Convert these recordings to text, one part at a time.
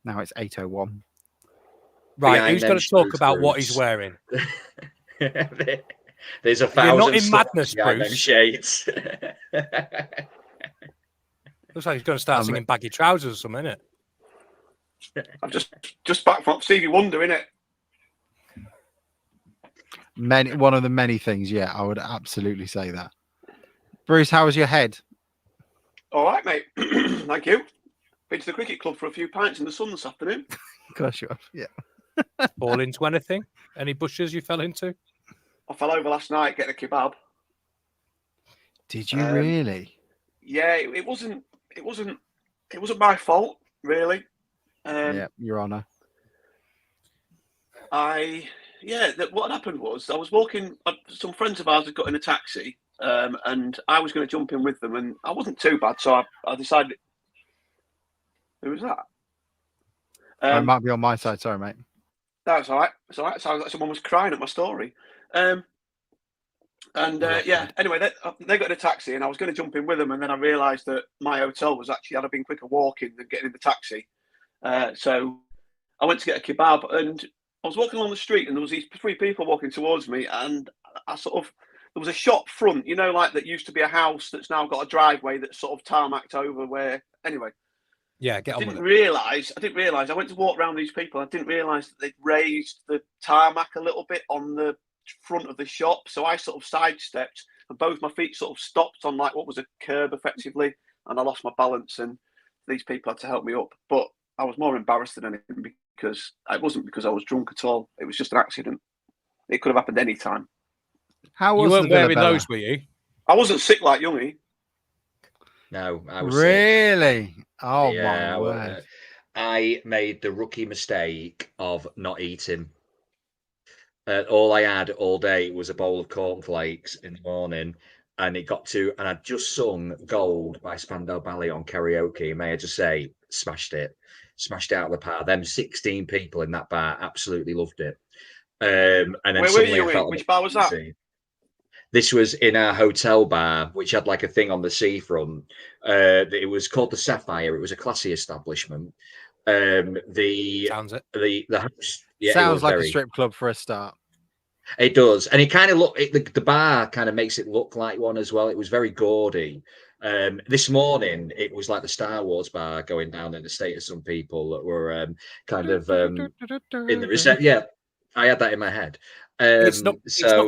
Now it's 8:01. Right, Behind who's them going to talk shades, about what Bruce. he's wearing? There's a You're not 1,000 in stars madness, behind them Bruce. shades. Looks like he's going to start singing baggy trousers or something, isn't it? I'm just back from Stevie Wonder, innit? One of the many things, yeah, I would absolutely say that. Bruce, how was your head? All right, mate. Thank you. Been to the cricket club for a few pints in the sun this afternoon. Of course you have, yeah. Fall into anything? Any bushes you fell into? I fell over last night getting a kebab. Did you really? Yeah, it wasn't my fault, really. Yeah, Your Honour. What happened was I was walking. Some friends of ours had got in a taxi, and I was going to jump in with them, and I wasn't too bad, so I decided. Who was that? It might be on my side. Sorry, mate. That's all right. It's all right. It sounds like someone was crying at my story. Anyway, they got in a taxi, and I was going to jump in with them, and then I realised that my hotel was actually had been quicker walking than getting in the taxi. So I went to get a kebab, and I was walking along the street, and there was these 3 people walking towards me, and there was a shop front, like that used to be a house that's now got a driveway that's sort of tarmacked over. Yeah, get on with it. I didn't realise. I went to walk around these people. I didn't realise that they'd raised the tarmac a little bit on the front of the shop. So I sort of sidestepped, and both my feet sort of stopped on like what was a curb, effectively, and I lost my balance. And these people had to help me up. But I was more embarrassed than anything because it wasn't because I was drunk at all. It was just an accident. It could have happened any time. How was you weren't the wearing Villa those, were you? I wasn't sick like Youngie. No, I was really? Sick. Oh Yeah, my word! I made the rookie mistake of not eating. All I had all day was a bowl of cornflakes in the morning, and I'd just sung "Gold" by Spandau Ballet on karaoke. May I just say, smashed it out of the park. Them 16 people in that bar absolutely loved it. And then Where were you? Which bar was that? This was in our hotel bar, which had like a thing on the seafront. It was called the Sapphire. It was a classy establishment. Sounds it. The house, yeah, Sounds like a strip club for a start. It does, and it kind of the bar kind of makes it look like one as well. It was very gaudy. This morning, it was like the Star Wars bar going down in the state of some people that were in the reception. Yeah, I had that in my head. It's not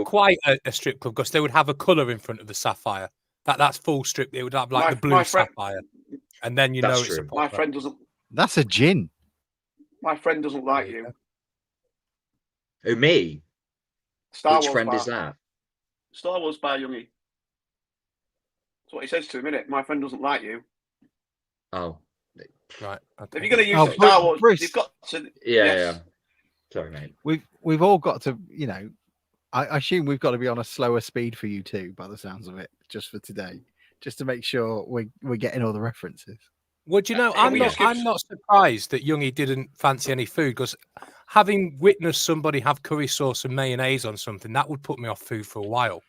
quite a strip club because they would have a colour in front of the Sapphire. That's full strip. They would have like the blue Sapphire, and then it's true. a popper. My friend doesn't. That's a gin. My friend doesn't like you. Who, me? Star Which Wars friend bar. is that? Star Wars bar, Youngie. That's what he says to him, innit? My friend doesn't like you. Oh, right. Okay. If you're going to use Star Wars, Bruce. you've got to. Yeah. Sorry, mate. We've all got to, I assume we've got to be on a slower speed for you too, by the sounds of it, just for today, just to make sure we're getting all the references. Well, do you know, I'm not surprised that Youngie didn't fancy any food because having witnessed somebody have curry sauce and mayonnaise on something, that would put me off food for a while.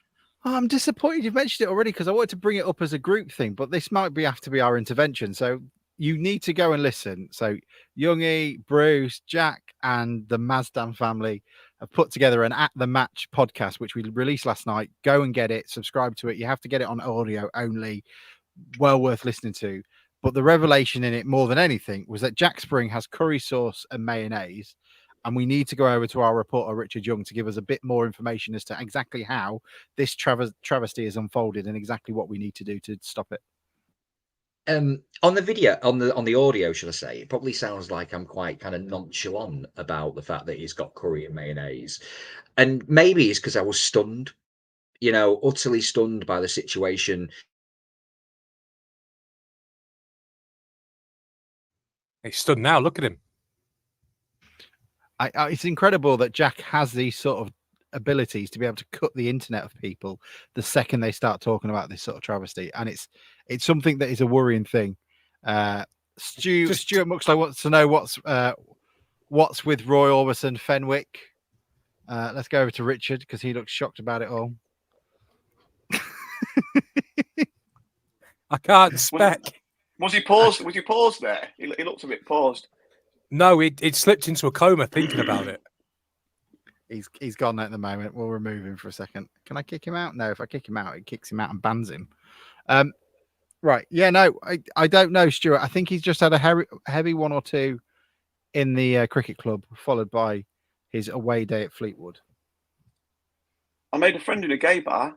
Oh, I'm disappointed you've mentioned it already because I wanted to bring it up as a group thing, but this might have to be our intervention. So you need to go and listen. So Youngie, Bruce, Jack, and the Mazdan family have put together an At the Match podcast, which we released last night. Go and get it. Subscribe to it. You have to get it on audio only. Well worth listening to. But the revelation in it, more than anything, was that Jack Spring has curry sauce and mayonnaise. And we need to go over to our reporter, Richard Young, to give us a bit more information as to exactly how this travesty is unfolded and exactly what we need to do to stop it. On the video, on the audio, should I say, it probably sounds like I'm quite kind of nonchalant about the fact that he's got curry and mayonnaise. And maybe it's because I was stunned, utterly stunned by the situation. He's stood now. Look at him. It's incredible that Jack has these sort of abilities to be able to cut the internet of people the second they start talking about this sort of travesty, and it's something that is a worrying thing. Stuart Muxlow wants to know what's with Roy Orbison Fenwick. Let's go over to Richard because he looks shocked about it all. I can't spec. Was he paused? Was he paused there? He looked a bit paused. No, it slipped into a coma thinking about it. He's gone at the moment. We'll remove him for a second. Can I kick him out? No, if I kick him out, it kicks him out and bans him. Right. Yeah, no, I don't know, Stuart. I think he's just had a heavy 1 or 2 in the cricket club, followed by his away day at Fleetwood. I made a friend in a gay bar.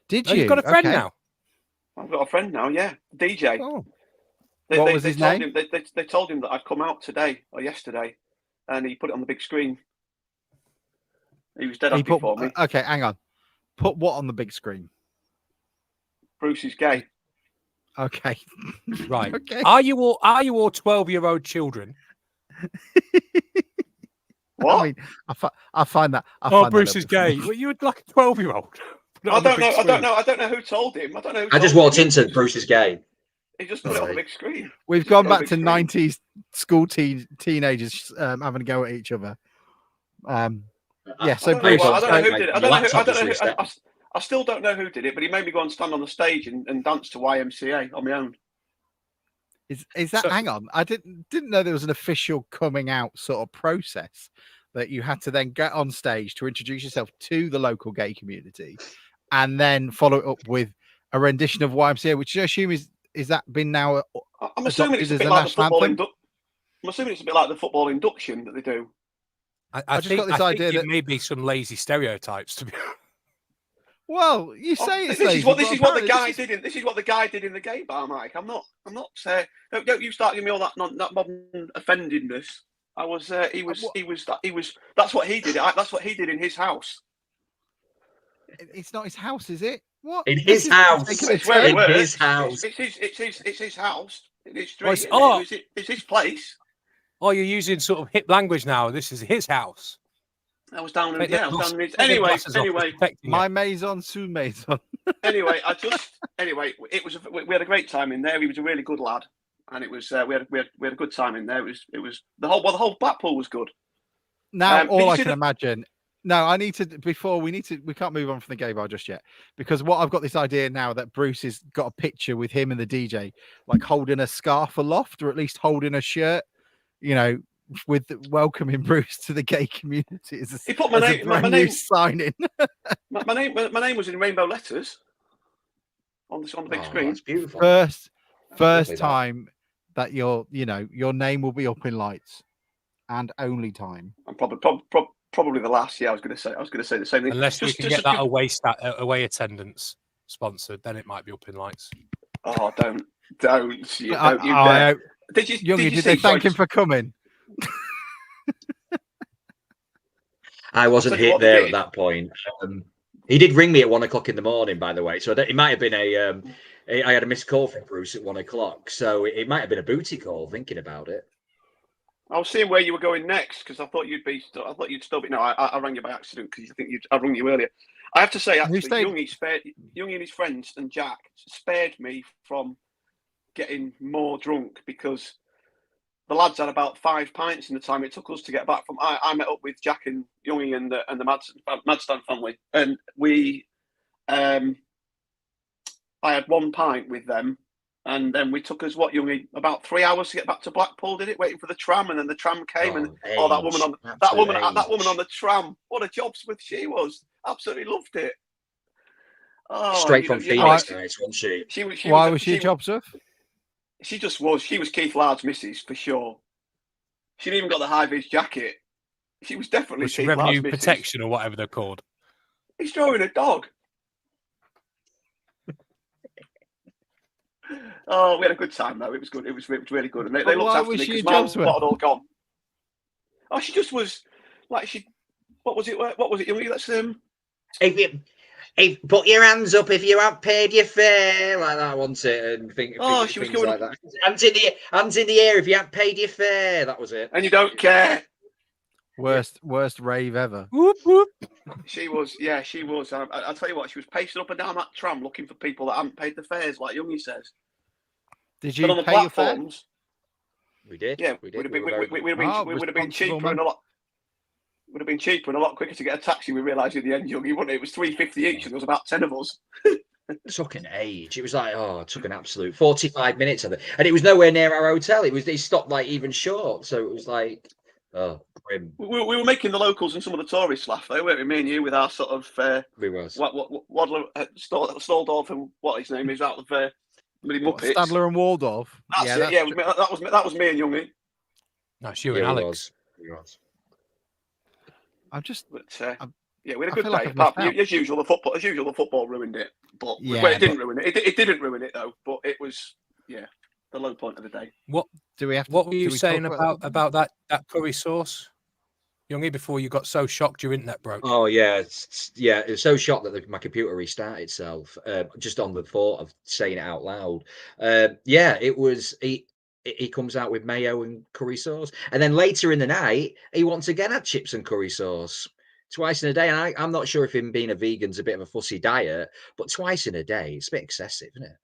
Did Oh, you? you've got a friend Okay. now? I've got a friend now, yeah. DJ. Oh. What was his name? They told him that I'd come out today or yesterday, and he put it on the big screen. He was dead happy for me. Okay, hang on. Put what on the big screen? Bruce is gay. Okay. Right. Okay. Are you all 12-year-old children? What? I mean, I find that. Bruce is gay. Well, you were like a 12-year-old. I don't know who told him. I don't know. Who I just told walked him. into Bruce is gay. He just put it on the big screen. We've Just gone put it on back the to big screen. 90s school teenagers having a go at each other. Yeah, so Bruce. I don't know who did it. I don't know who. Laptop just reset. I still don't know who did it, but he made me go and stand on the stage and dance to YMCA on my own. Is that? Hang on, I didn't know there was an official coming out sort of process that you had to then get on stage to introduce yourself to the local gay community, and then follow it up with a rendition of YMCA, which I assume is that been now? I'm assuming it's a bit like the football. I'm assuming it's a bit like the football induction that they do. I just got this idea that that may be some lazy stereotypes to be. Well, you say it's this is what the guy did in. This is what the guy did in the gay bar, Mike. I'm not saying. Don't you start giving me all that modern offendedness. I was. He was. That's what he did. That's what he did in his house. It's not his house, is it? What? In his house. It's where it works. His house. It's his house. It's his place. Oh, you're using sort of hip language now. This is his house. I was down in his. Anyway, My maison sous maison. Anyway, it was. We had a great time in there. He was a really good lad, and it was. We had a good time in there. It was the whole Blackpool was good. Now, all I can imagine. No, we can't move on from the gay bar just yet, because what I've got this idea now that Bruce has got a picture with him and the DJ, like holding a scarf aloft, or at least holding a shirt, with welcoming Bruce to the gay community. He put my name signing. my name was in rainbow letters on the big screen. That's beautiful. First time that your name will be up in lights, and only time. And probably the last. Yeah, I was going to say the same thing. Unless we can get that away attendance sponsored, then it might be up in lights. Oh, don't you dare. Did they thank him for coming? I wasn't hit there at that point. He did ring me at 1 o'clock in the morning, by the way. So it might have been I had a missed call from Bruce at 1 o'clock. So it might have been a booty call. Thinking about it, I was seeing where you were going next, because I thought you'd still be. No, I rang you by accident because I rang you earlier. I have to say, actually, Youngie and his friends and Jack spared me from getting more drunk, because the lads had about 5 pints in the time it took us to get back from. I met up with Jack and Youngie and the Madstan family, and we. I had 1 pint with them, and then we took us Youngie, about 3 hours to get back to Blackpool. Did it, waiting for the tram, and then the tram came, that woman on the tram. What a jobsmith she was! Absolutely loved it. Oh, straight from Phoenix, wasn't she? Why was she a jobsmith? She just was. She was Keith Lard's missus for sure. She'd even got the high vis jacket. She was definitely Keith revenue Lard's protection or whatever they're called. He's drawing a dog. Oh, we had a good time though. It was good. It was really good. And they looked after me because my lot had all gone. Oh, she just was like What was it? Youngie? Let's Hey, put your hands up if you haven't paid your fare, like that, wasn't it? And she was going like that. Hands in the air if you haven't paid your fare. That was it. And you don't care. Worst rave ever. Whoop, whoop. She was. I'll tell you what. She was pacing up and down that tram looking for people that haven't paid the fares, like Youngie says. Did you on the pay your fare? We did. Yeah, we did. We would have been cheaper and a lot. Would have been cheaper and a lot quicker to get a taxi. We realised in the end, Youngie, wouldn't it? It was $3.50 each, and there was about 10 of us. took an age. It was like, it took an absolute 45 minutes of it. And it was nowhere near our hotel. They stopped like even short. So it was like, grim. We were making the locals and some of the tourists laugh, though, weren't we? Me and you with our sort of We was. Waddler, Staldorf, and what his name is out of Muppets. Stadler and Waldorf. That's it. Yeah, that was me and Youngie. Nice, you and Alex. He was. I'm just. But, yeah, we had a I good feel day. like As usual, the football ruined it. But Yeah, it didn't ruin it. It didn't ruin it though. But it was the low point of the day. What Do we have? What were do you we saying talk about that curry sauce, Youngie? Before you got so shocked your internet broke. Oh yeah, it was so shocked that my computer restarted itself just on the thought of saying it out loud. Yeah, it was. He comes out with mayo and curry sauce, and then later in the night he once again had chips and curry sauce twice in a day. And I'm not sure if him being a vegan's a bit of a fussy diet, but twice in a day it's a bit excessive, isn't it?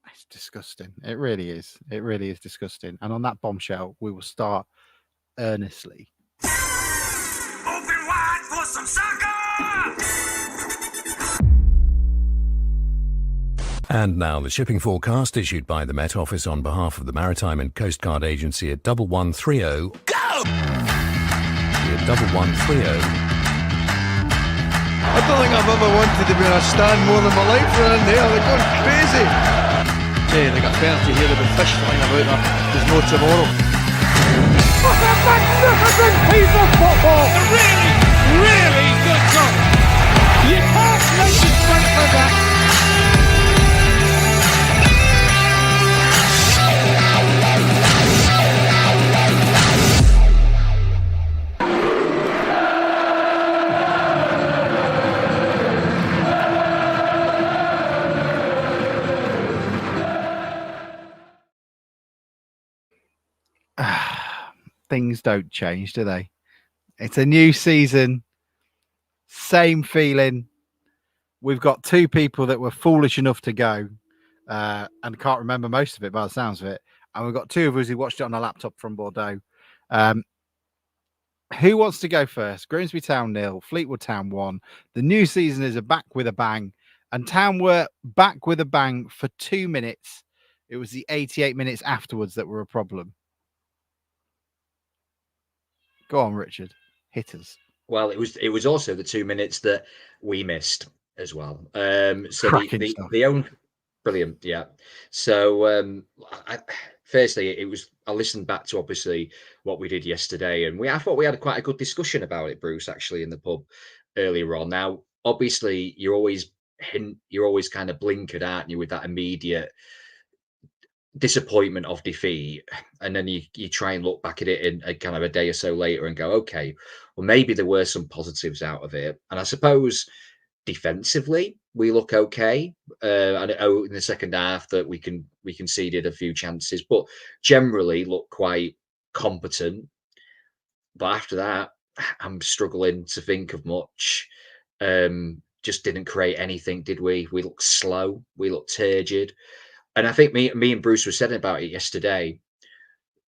It's disgusting. It really is. It really is disgusting. And on that bombshell, we will start earnestly. Open wide for some soccer! And now the shipping forecast issued by the Met Office on behalf of the Maritime and Coast Guard Agency at 1130. Go! At 1130. I don't think I've ever wanted to be in a stand more than my life around there. They're going crazy. Hey, they got a penalty here. They've been fish flying about there. There's no tomorrow. What a magnificent piece of football! A really, really good goal. You can't make it straight for that. Things don't change, do they? It's a new season, same feeling. We've got two people that were foolish enough to go and can't remember most of it by the sounds of it. And we've got two of us who watched it on a laptop from Bordeaux. Who wants to go first? Grimsby Town 0, Fleetwood Town 1. The new season is back with a bang. And Town were back with a bang for 2 minutes. It was the 88 minutes afterwards that were a problem. Go on, Richard. Hit us. Well, it was also the 2 minutes that we missed as well. So the own brilliant, yeah. So firstly, I listened back to obviously what we did yesterday, and I thought we had quite a good discussion about it, Bruce, actually in the pub earlier on. Now, obviously, you're always kind of blinkered, aren't you, with that immediate disappointment of defeat, and then you try and look back at it in a kind of a day or so later and go, okay, well maybe there were some positives out of it. And I suppose defensively we look okay. I know in the second half that we conceded a few chances, but generally look quite competent. But after that, I'm struggling to think of much. Just didn't create anything, did we? We looked slow. We looked turgid. And I think me and Bruce were saying about it yesterday.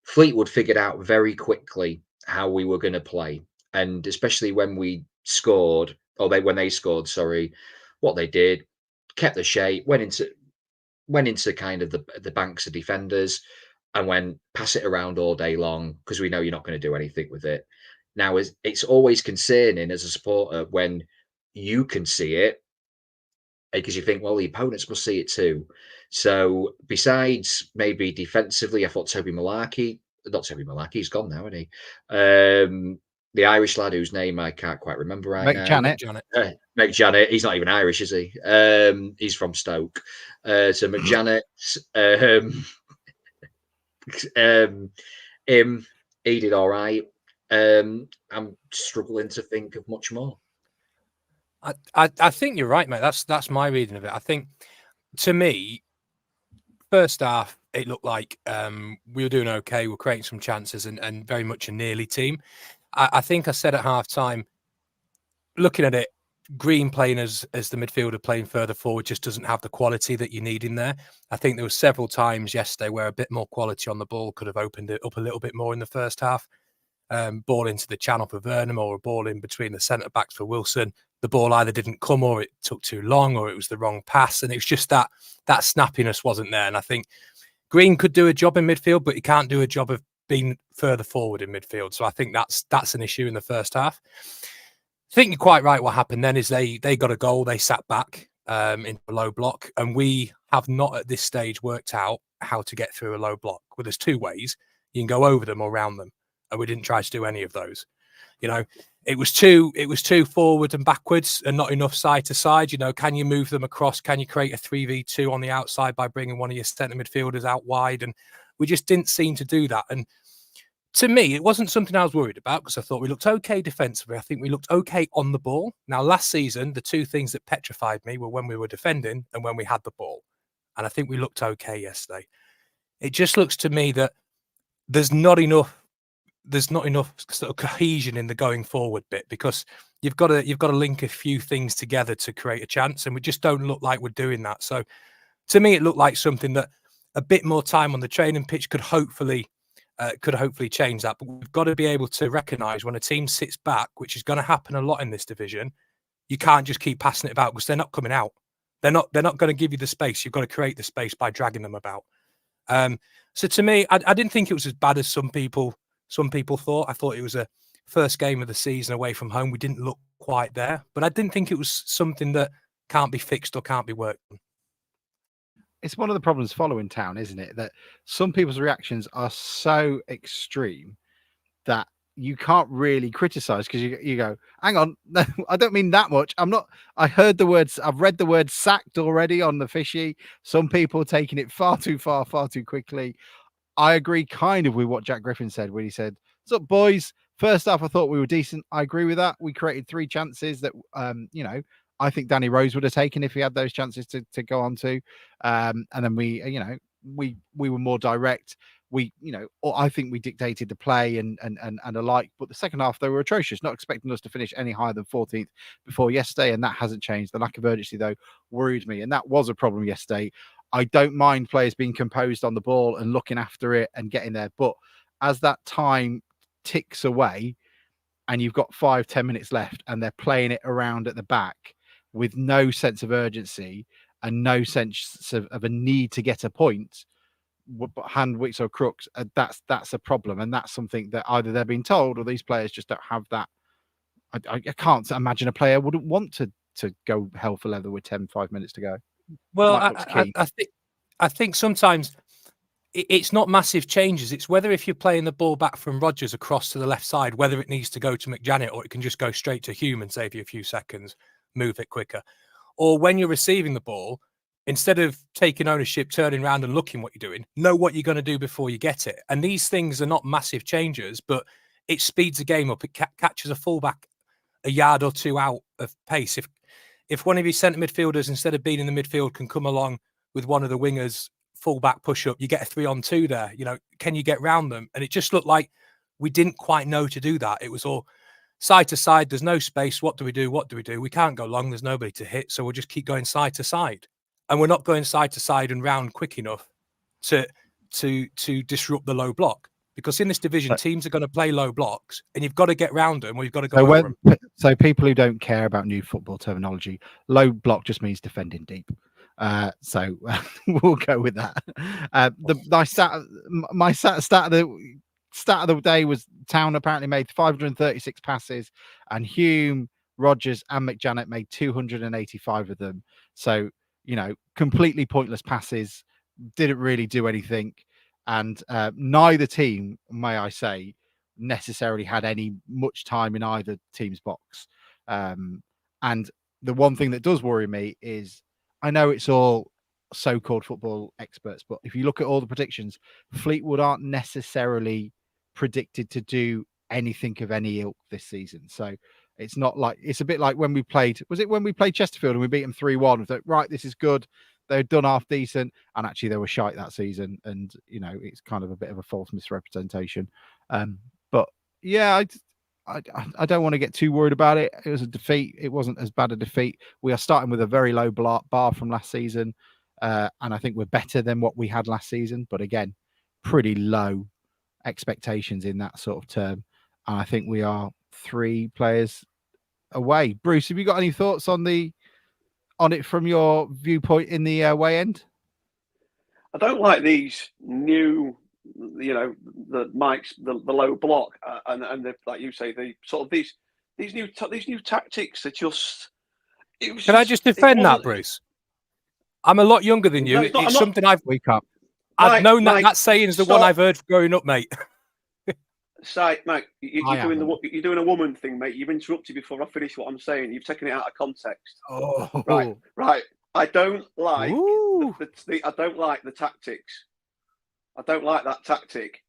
Fleetwood figured out very quickly how we were going to play, and especially when we scored, when they scored, sorry, what they did, kept the shape, went into kind of the banks of defenders, and went pass it around all day long because we know you're not going to do anything with it. Now, it's always concerning as a supporter when you can see it, because you think, well, the opponents must see it too. So besides maybe defensively, I thought he's gone now, isn't he? The Irish lad whose name I can't quite remember right now. Mick Janet. He's not even Irish, is he? He's from Stoke. So McJanet, he did all right. I'm struggling to think of much more. I think you're right, mate. That's my reading of it. I think, to me, first half it looked like we were doing okay. We're creating some chances and very much a nearly team. I think I said at half time, looking at it, Green playing as the midfielder playing further forward just doesn't have the quality that you need in there. I think there were several times yesterday where a bit more quality on the ball could have opened it up a little bit more in the first half. ball into the channel for Vernon or a ball in between the centre backs for Wilson. The ball either didn't come or it took too long or it was the wrong pass. And it was just that snappiness wasn't there. And I think Green could do a job in midfield, but he can't do a job of being further forward in midfield. So I think that's an issue in the first half. I think you're quite right. What happened then is they got a goal. They sat back into a low block. And we have not at this stage worked out how to get through a low block. Well, there's two ways. You can go over them or around them. And we didn't try to do any of those. You know, it was too forward and backwards and not enough side to side. You know, can you move them across? Can you create a 3v2 on the outside by bringing one of your centre midfielders out wide? And we just didn't seem to do that. And to me, it wasn't something I was worried about because I thought we looked okay defensively. I think we looked okay on the ball. Now, last season, the two things that petrified me were when we were defending and when we had the ball. And I think we looked okay yesterday. It just looks to me that there's not enough sort of cohesion in the going forward bit because you've got to link a few things together to create a chance, and we just don't look like we're doing that. So to me, it looked like something that a bit more time on the training pitch could hopefully change that. But we've got to be able to recognise when a team sits back, which is going to happen a lot in this division, you can't just keep passing it about because they're not coming out. They're not going to give you the space. You've got to create the space by dragging them about. So to me, I didn't think it was as bad as some people thought. I thought it was a first game of the season away from home. We didn't look quite there, but I didn't think it was something that can't be fixed or can't be worked on. It's one of the problems following Town, isn't it? That some people's reactions are so extreme that you can't really criticize because you go, hang on, no, I don't mean that much. I've read the word sacked already on the fishy. Some people taking it far too far, far too quickly. I agree kind of with what Jack Griffin said when he said, "What's up, boys? First half, I thought we were decent." I agree with that. We created 3 chances that, I think Danny Rose would have taken if he had those chances to go on to. And then we were more direct. I think we dictated the play and alike. But the second half, they were atrocious. Not expecting us to finish any higher than 14th before yesterday, and that hasn't changed. The lack of urgency, though, worried me, and that was a problem yesterday. I don't mind players being composed on the ball and looking after it and getting there. But as that time ticks away and you've got 5-10 minutes left and they're playing it around at the back with no sense of urgency and no sense of a need to get a point, hand, wicks or crooks, that's a problem. And that's something that either they're being told or these players just don't have that. I can't imagine a player wouldn't want to go hell for leather with 5 minutes to go. Well, I think sometimes it's not massive changes. It's whether if you're playing the ball back from Rodgers across to the left side, whether it needs to go to McJanet or it can just go straight to Hume and save you a few seconds, move it quicker. Or when you're receiving the ball, instead of taking ownership, turning around and looking what you're doing, know what you're going to do before you get it. And these things are not massive changes, but it speeds the game up. It catches a fullback a yard or two out of pace. If one of your centre midfielders, instead of being in the midfield, can come along with one of the wingers, full-back push-up, you get a 3-on-2 there. You know, can you get round them? And it just looked like we didn't quite know to do that. It was all side to side. There's no space. What do we do? What do we do? We can't go long. There's nobody to hit. So we'll just keep going side to side. And we're not going side to side and round quick enough to disrupt the low block. Because in this division, teams are going to play low blocks, and you've got to get round them, or you've got to go over them. So people who don't care about new football terminology, low block just means defending deep. So we'll go with that. My stat of the day was Town apparently made 536 passes, and Hume, Rodgers, and McJanet made 285 of them. So completely pointless passes, didn't really do anything. And neither team, may I say, necessarily had any much time in either team's box. And the one thing that does worry me is, I know it's all so-called football experts, but if you look at all the predictions, Fleetwood aren't necessarily predicted to do anything of any ilk this season. So it's not like, it's a bit like when we played Chesterfield and we beat them 3-1. We thought, right, this is good. They're done half decent, and actually they were shite that season. And it's kind of a bit of a false misrepresentation. But yeah, I don't want to get too worried about it. It was a defeat. It wasn't as bad a defeat. We are starting with a very low bar from last season, and I think we're better than what we had last season. But again, pretty low expectations in that sort of term. and I think we are 3 players away. Bruce, have you got any thoughts on it from your viewpoint in the away end? I don't like these new, the mics, the low block, and like you say, the sort of these new tactics are just. Can I just defend that, Bruce? I'm a lot younger than you. No, it's something I've Mike, known Mike, that saying's the one I've heard growing up, mate. Mate, you're doing a woman thing, mate. You've interrupted before I finish what I'm saying. You've taken it out of context. Oh, right. I don't like I don't like the tactics. I don't like that tactic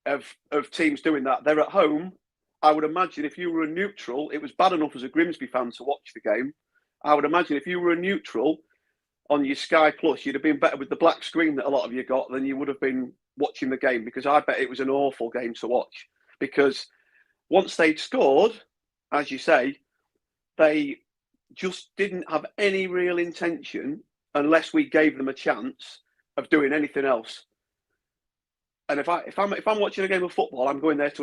of teams doing that. They're at home. I would imagine if you were a neutral, it was bad enough as a Grimsby fan to watch the game. I would imagine if you were a neutral on your Sky Plus, you'd have been better with the black screen that a lot of you got than you would have been watching the game, because I bet it was an awful game to watch. Because once they'd scored, as you say, they just didn't have any real intention, unless we gave them a chance, of doing anything else. And if I'm watching a game of football, I'm going there as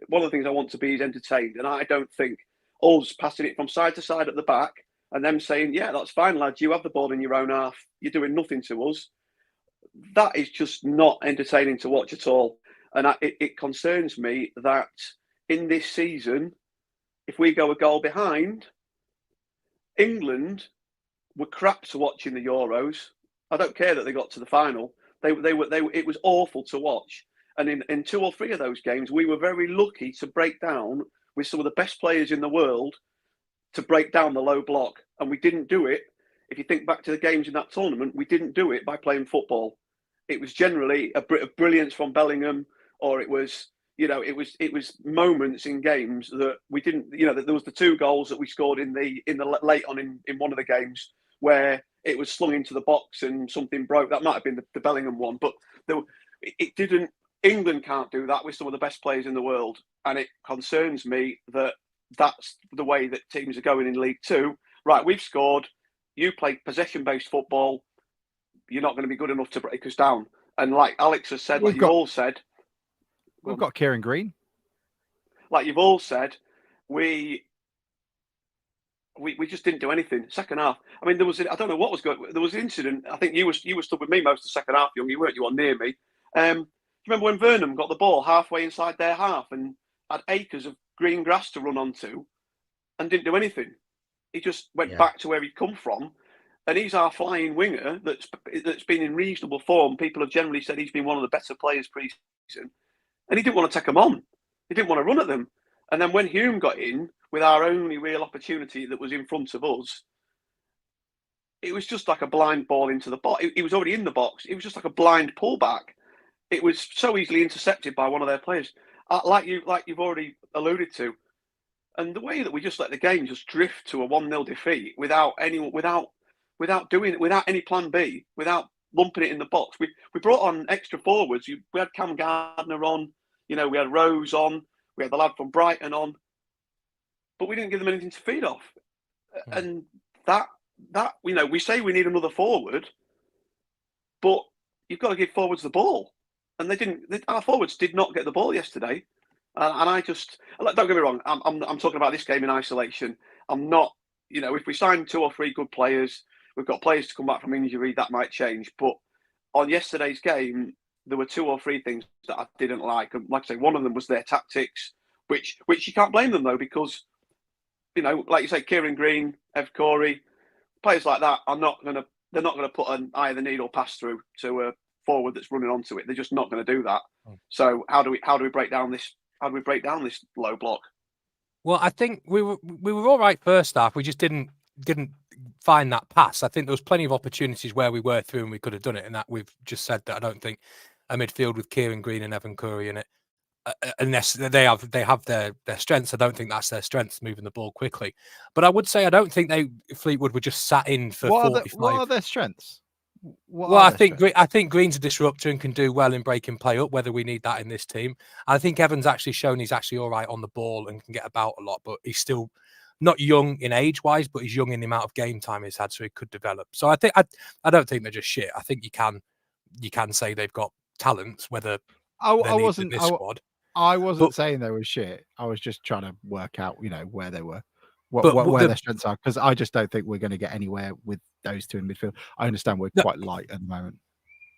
one of the things I want to be is entertained. And I don't think us passing it from side to side at the back and them saying, yeah, that's fine, lads, you have the ball in your own half, you're doing nothing to us. That is just not entertaining to watch at all. And it concerns me that in this season, if we go a goal behind, England were crap to watch in the Euros. I don't care that they got to the final. It was awful to watch. And in 2 or 3 of those games, we were very lucky to break down with some of the best players in the world to break down the low block. And we didn't do it. If you think back to the games in that tournament, we didn't do it by playing football. It was generally a brilliance from Bellingham, or it was moments in games that we didn't. That there was the 2 goals that we scored in the late on in one of the games where it was slung into the box and something broke. That might have been the Bellingham one, but it didn't. England can't do that with some of the best players in the world, and it concerns me that that's the way that teams are going in League Two. Right, we've scored. You play possession-based football. You're not going to be good enough to break us down. And like Alex has said, you've all said, we've got Kieran Green. Like you've all said, we just didn't do anything. Second half. I mean, I don't know what was going. There was an incident. I think you were stood with me most of the second half, young. You weren't. You were near me. Do you remember when Vernon got the ball halfway inside their half and had acres of green grass to run onto, and didn't do anything? He just went back to where he'd come from. And he's our flying winger that's been in reasonable form. People have generally said he's been one of the better players pre-season. And he didn't want to take them on. He didn't want to run at them. And then when Hume got in with our only real opportunity that was in front of us, it was just like a blind ball into the box. He was already in the box. It was just like a blind pullback. It was so easily intercepted by one of their players, like you've already alluded to. And the way that we just let the game just drift to a 1-0 defeat without any plan B, without lumping it in the box. We brought on extra forwards. We had Cam Gardner on, we had Rose on, we had the lad from Brighton on, but we didn't give them anything to feed off. And that we say we need another forward, but you've got to give forwards the ball, and they didn't. Our forwards did not get the ball yesterday, and I just don't get me wrong. I'm talking about this game in isolation. I'm not. If we sign 2 or 3 good players, we've got players to come back from injury, that might change. But on yesterday's game, there were 2 or 3 things that I didn't like. And like I say, one of them was their tactics, which you can't blame them though, because like you say, Kieran Green, Ev Corey, players like that they're not going to put an eye of the needle pass through to a forward that's running onto it. They're just not going to do that. So how do we break down this? How do we break down this low block? Well, I think we were all right first half. We just didn't find that pass. I think there was plenty of opportunities where we were through and we could have done it. And that we've just said that I don't think a midfield with Kieran Green and Evan Curry in it, unless they have their strengths. I don't think that's their strengths, moving the ball quickly. But I would say I don't think Fleetwood were just sat in for 45. What are their strengths? I think Green's a disruptor and can do well in breaking play up, whether we need that in this team. I think Evan's actually shown he's actually all right on the ball and can get about a lot, but he's still not young in age-wise, but he's young in the amount of game time he's had, so he could develop. So I don't think they're just shit. I think you can say they've got talents, whether they're in this squad. I wasn't But- saying they were shit. I was just trying to work out, where they were, But where the- their strengths are, because I just don't think we're going to get anywhere with those two in midfield. I understand we're No. quite light at the moment.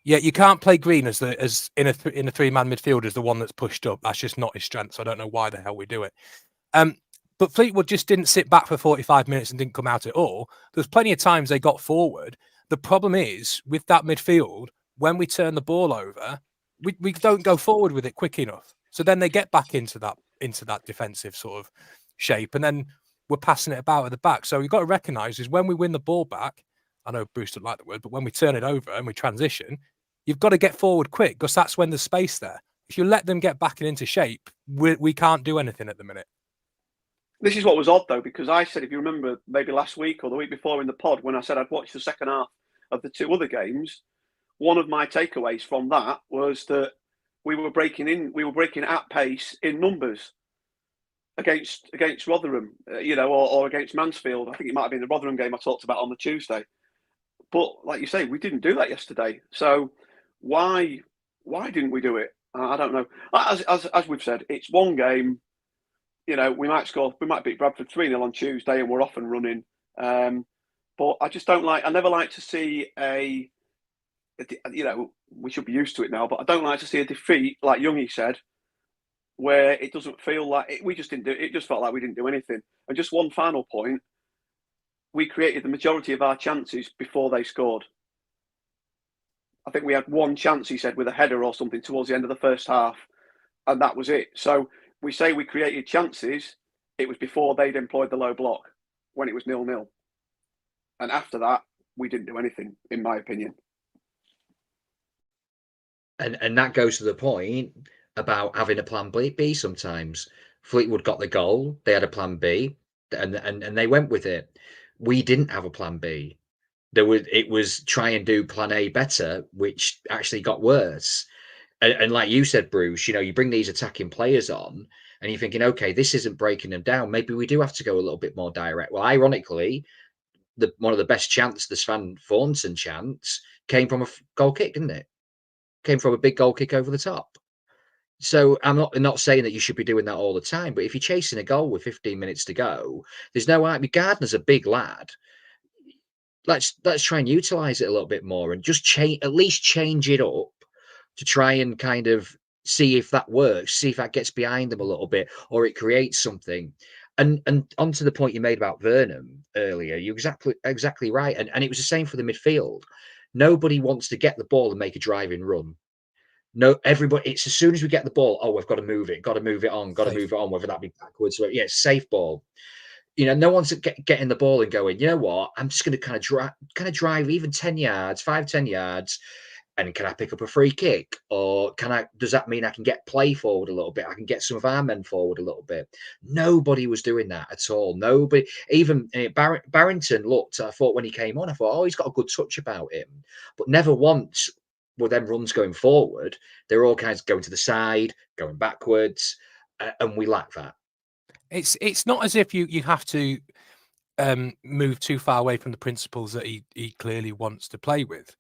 Yeah, you can't play Green as in a three-man midfield as the one that's pushed up. That's just not his strength. So I don't know why the hell we do it. But Fleetwood just didn't sit back for 45 minutes and didn't come out at all. There's plenty of times they got forward. The problem is with that midfield, when we turn the ball over, we don't go forward with it quick enough. So then they get back into that defensive sort of shape, and then we're passing it about at the back. So you've got to recognise is when we win the ball back. I know Bruce doesn't like the word, but when we turn it over and we transition, you've got to get forward quick because that's when there's space there. If you let them get back into shape, we can't do anything at the minute. This is what was odd, though, because I said, if you remember, maybe last week or the week before in the pod, when I said I'd watched the second half of the two other games, one of my takeaways from that was that we were breaking at pace in numbers against Rotherham, or against Mansfield. I think it might have been the Rotherham game I talked about on the Tuesday. But like you say, we didn't do that yesterday. So why didn't we do it? I don't know. As we've said, it's one game. We might beat Bradford 3-0 on Tuesday and we're off and running. But I never like to see we should be used to it now, but I don't like to see a defeat, like Youngie said, where it doesn't feel like we just didn't do it. It just felt like we didn't do anything. And just one final point, we created the majority of our chances before they scored. I think we had one chance, he said, with a header or something towards the end of the first half, and that was it. So we say we created chances, it was before they'd employed the low block, when it was 0-0. And after that, we didn't do anything, in my opinion. And that goes to the point about having a plan B sometimes. Fleetwood got the goal, they had a plan B, and they went with it. We didn't have a plan B. It was try and do plan A better, which actually got worse. And like you said, Bruce, you bring these attacking players on and you're thinking, okay, this isn't breaking them down. Maybe we do have to go a little bit more direct. Well, ironically, one of the best chants, the Svan Thornton chants, came from a goal kick, didn't it? Came from a big goal kick over the top. So I'm not saying that you should be doing that all the time, but if you're chasing a goal with 15 minutes to go, there's no way. Gardner's a big lad. Let's try and utilize it a little bit more and just at least change it up to try and kind of see if that works, see if that gets behind them a little bit or it creates something. And onto the point you made about Vernon earlier, you're exactly right. And it was the same for the midfield. Nobody wants to get the ball and make a driving run. No, everybody, it's as soon as we get the ball, we've got to move it on, whether that be backwards. Yeah, safe ball. No one's getting the ball and going, you know what, I'm just going to kind of drive even 10 yards, 5-10 yards, and can I pick up a free kick? Or does that mean I can get play forward a little bit? I can get some of our men forward a little bit. Nobody was doing that at all. Nobody, even Barrington looked, I thought when he came on, I thought, he's got a good touch about him. But never once were them runs going forward. They're all kinds of going to the side, going backwards, and we lack that. It's not as if you have to move too far away from the principles that he clearly wants to play with.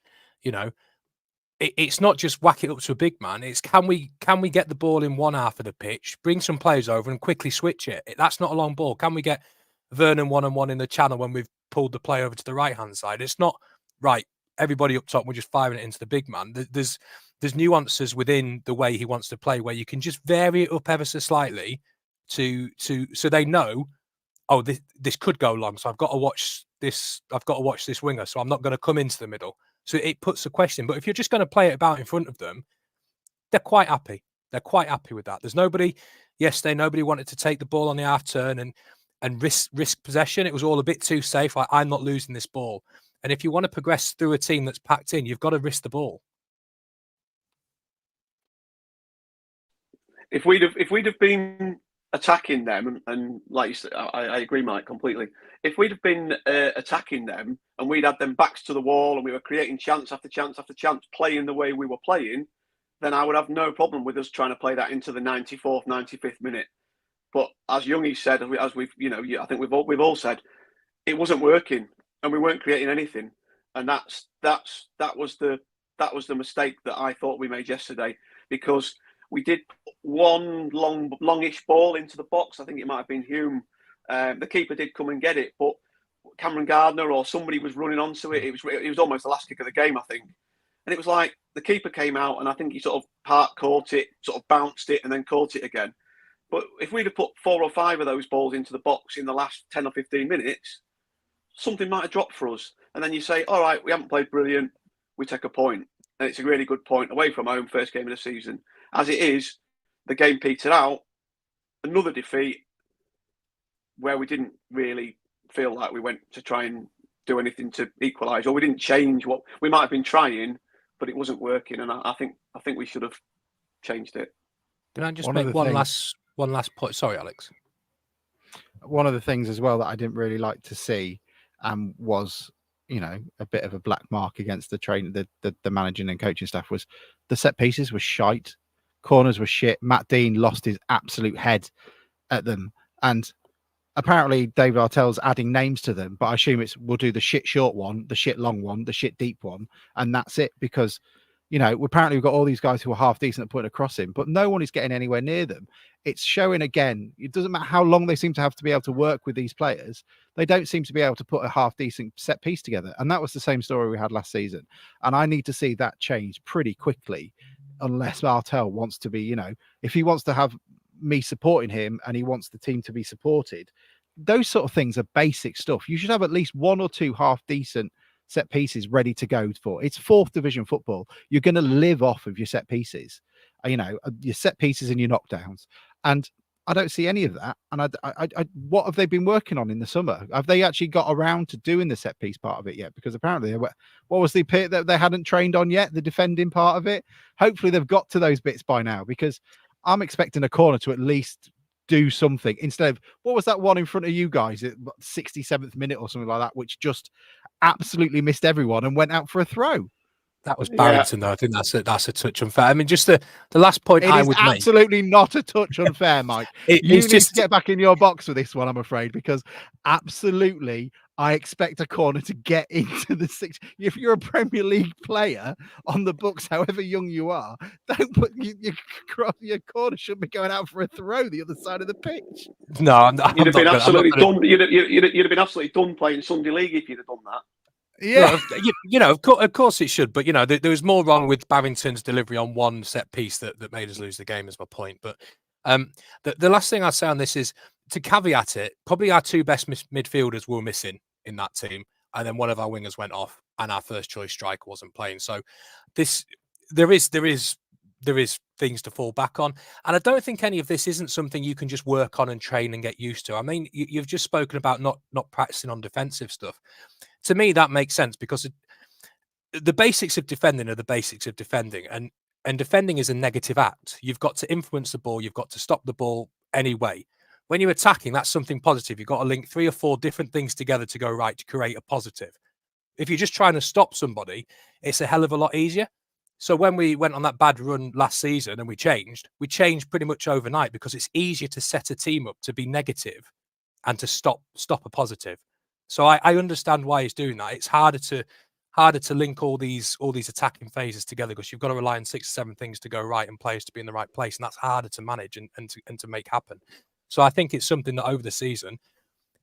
It's not just whack it up to a big man. It's can we get the ball in one half of the pitch, bring some players over and quickly switch it. That's not a long ball. Can we get Vernon 1-on-1 in the channel when we've pulled the play over to the right hand side? It's not right. Everybody up top, we're just firing it into the big man. There's nuances within the way he wants to play where you can just vary it up ever so slightly so they know, this could go long, so I've got to watch this winger, so I'm not going to come into the middle. So it puts the question. But if you're just going to play it about in front of them, they're quite happy. They're quite happy with that. There's nobody wanted to take the ball on the half turn and risk possession. It was all a bit too safe. I'm not losing this ball. And if you want to progress through a team that's packed in, you've got to risk the ball. If we'd have been attacking them, and like you said, I agree, Mike, completely. If we'd have been attacking them and we'd had them backs to the wall and we were creating chance after chance after chance, playing the way we were playing, then I would have no problem with us trying to play that into the 94th, 95th minute. But as Youngie said, as we've, I think we've all said, it wasn't working and we weren't creating anything, and that was the mistake that I thought we made yesterday, because we did one longish ball into the box. I think it might have been Hume. The keeper did come and get it, but Cameron Gardner or somebody was running onto it. It was almost the last kick of the game, I think. And it was like the keeper came out and I think he sort of part caught it, sort of bounced it and then caught it again. But if we'd have put 4 or 5 of those balls into the box in the last 10 or 15 minutes, something might have dropped for us. And then you say, all right, we haven't played brilliant. We take a point. And it's a really good point away from home, first game of the season. As it is, the game petered out. Another defeat where we didn't really feel like we went to try and do anything to equalise, or we didn't change what we might have been trying, but it wasn't working. And I think we should have changed it. Can I just make one last point? Sorry, Alex. One of the things as well that I didn't really like to see was, you know, a bit of a black mark against the managing and coaching staff was the set pieces were shite, corners were shit. Matt Dean lost his absolute head at them, and apparently Dave Artell's adding names to them, but I assume we'll do the shit short one, the shit long one, the shit deep one, and that's it. Because, you know, apparently we've got all these guys who are half decent at putting a cross in, but no one is getting anywhere near them. It's showing again. It doesn't matter how long they seem to have to be able to work with these players. They don't seem to be able to put a half decent set piece together. And that was the same story we had last season. And I need to see that change pretty quickly, unless Artell wants to be, you know, if he wants to have me supporting him and he wants the team to be supported, those sort of things are basic stuff. You should have at least 1 or 2 half decent set pieces ready to go for. It's 4th division football. You're going to live off of your set pieces, you know, your set pieces and your knockdowns. And I don't see any of that. And I what have they been working on in the summer? Have they actually got around to doing the set piece part of it yet? Because apparently, what was the bit that they hadn't trained on yet? The defending part of it. Hopefully they've got to those bits by now, because I'm expecting a corner to at least do something instead of, what was that one in front of you guys at 67th minute or something like that, which just absolutely missed everyone and went out for a throw. That was Barrington, though. I think that's a touch unfair. I mean, just the last point I would make. It is absolutely not a touch unfair, Mike. You need to get back in your box for this one, I'm afraid, because absolutely I expect a corner to get into the 6. If you're a Premier League player on the books, however young you are, don't put your corner should be going out for a throw the other side of the pitch. No, you'd have been absolutely done. You'd have been absolutely done playing Sunday League if you'd have done that. Yeah, you know, of course it should, but you know, there was more wrong with Barrington's delivery on one set piece that made us lose the game, is my point. But the last thing I'd say on this is, to caveat it, probably our 2 best midfielders were missing in that team, and then one of our wingers went off, and our first choice striker wasn't playing. So there is things to fall back on, and I don't think any of this isn't something you can just work on and train and get used to. I mean, you've just spoken about not practicing on defensive stuff. To me, that makes sense, because the basics of defending are the basics of defending, and defending is a negative act. You've got to influence the ball. You've got to stop the ball anyway. When you're attacking, that's something positive. You've got to link 3 or 4 different things together to go right to create a positive. If you're just trying to stop somebody, it's a hell of a lot easier. So when we went on that bad run last season and we changed pretty much overnight, because it's easier to set a team up to be negative and to stop a positive. So I understand why he's doing that. It's harder to link all these attacking phases together, because you've got to rely on 6 or 7 things to go right and players to be in the right place, and that's harder to manage and to make happen. So I think it's something that over the season,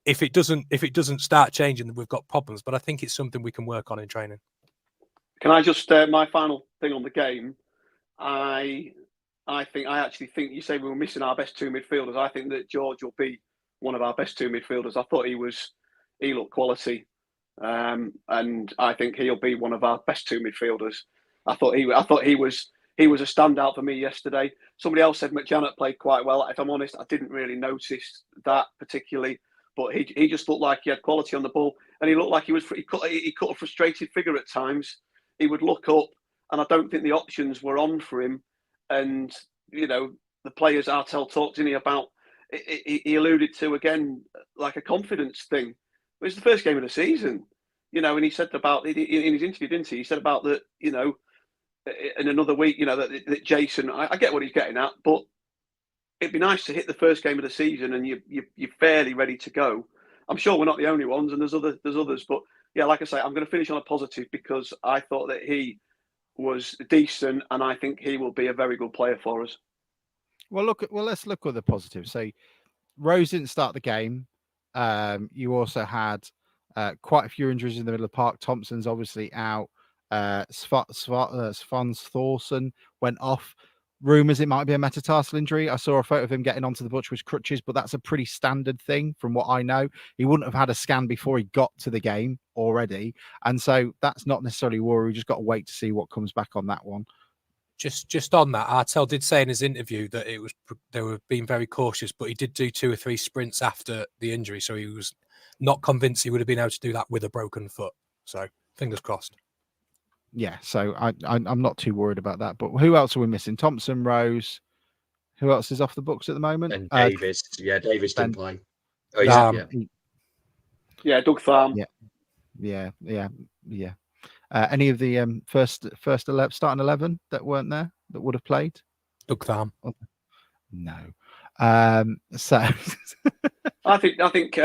if it doesn't start changing, then we've got problems. But I think it's something we can work on in training. Can I just my final thing on the game? I actually think you say we were missing our best 2 midfielders. I think that George will be one of our best 2 midfielders. I thought he looked quality, and I think he'll be one of our best 2 midfielders. I thought he was a standout for me yesterday. Somebody else said McJanet played quite well. If I'm honest, I didn't really notice that particularly, but he just looked like he had quality on the ball, and he looked like he cut a frustrated figure at times. He would look up, and I don't think the options were on for him. And you know, the players Artell talked to me about, he alluded to again like a confidence thing. It was the first game of the season, you know, and he said about in his interview, didn't he? He said about that, you know, in another week, you know, that Jason, I get what he's getting at, but it'd be nice to hit the first game of the season and you're fairly ready to go. I'm sure we're not the only ones, and there's others, but yeah, like I say, I'm going to finish on a positive, because I thought that he was decent, and I think he will be a very good player for us. Well, let's look at the positives. So Rose didn't start the game. You also had quite a few injuries in the middle of the park. Thompson's obviously out. Svans Thorson went off. Rumours it might be a metatarsal injury. I saw a photo of him getting onto the butcher with crutches, but that's a pretty standard thing from what I know. He wouldn't have had a scan before he got to the game already. And so that's not necessarily a worry. We just got to wait to see what comes back on that one. Just on that, Artel did say in his interview that they were being very cautious, but he did do 2 or 3 sprints after the injury, so he was not convinced he would have been able to do that with a broken foot. So fingers crossed. Yeah, so I'm not too worried about that. But who else are we missing? Thompson, Rose. Who else is off the books at the moment? And Davis. Davis didn't play. Oh, yeah, Doug Tharm. Yeah. Any of the first 11, starting 11 that weren't there that would have played? Doug Tharm. No. So I think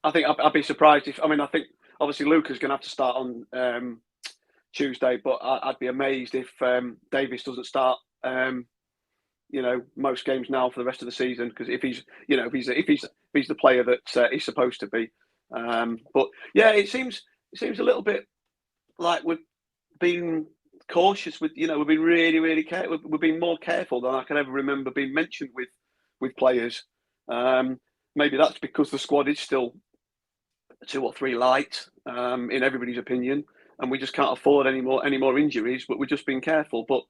I'd be surprised if. I think obviously Luca's going to have to start on Tuesday, but I'd be amazed if Davis doesn't start. Most games now for the rest of the season, because if he's the player that he's supposed to be. But yeah, it seems a little bit like we've been cautious with. We've been really, really careful. We've been more careful than I can ever remember being mentioned with players. Maybe that's because the squad is still 2 or 3 light in everybody's opinion, and we just can't afford any more injuries. But we're just being careful. But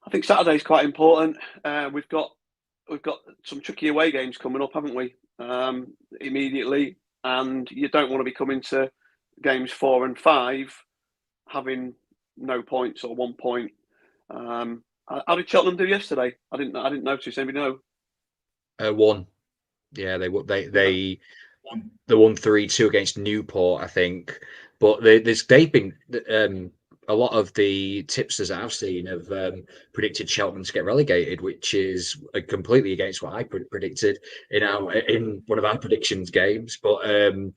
I think Saturday's quite important. We've got some tricky away games coming up, haven't we? Immediately, and you don't want to be coming to games 4 and 5 having no points or 1 point. How did Cheltenham do yesterday? I didn't notice. Anybody know? 1. Yeah, they won 3-2 against Newport, I think. But they've been a lot of the tipsters I've seen have predicted Cheltenham to get relegated, which is completely against what I predicted in one of our predictions games. But they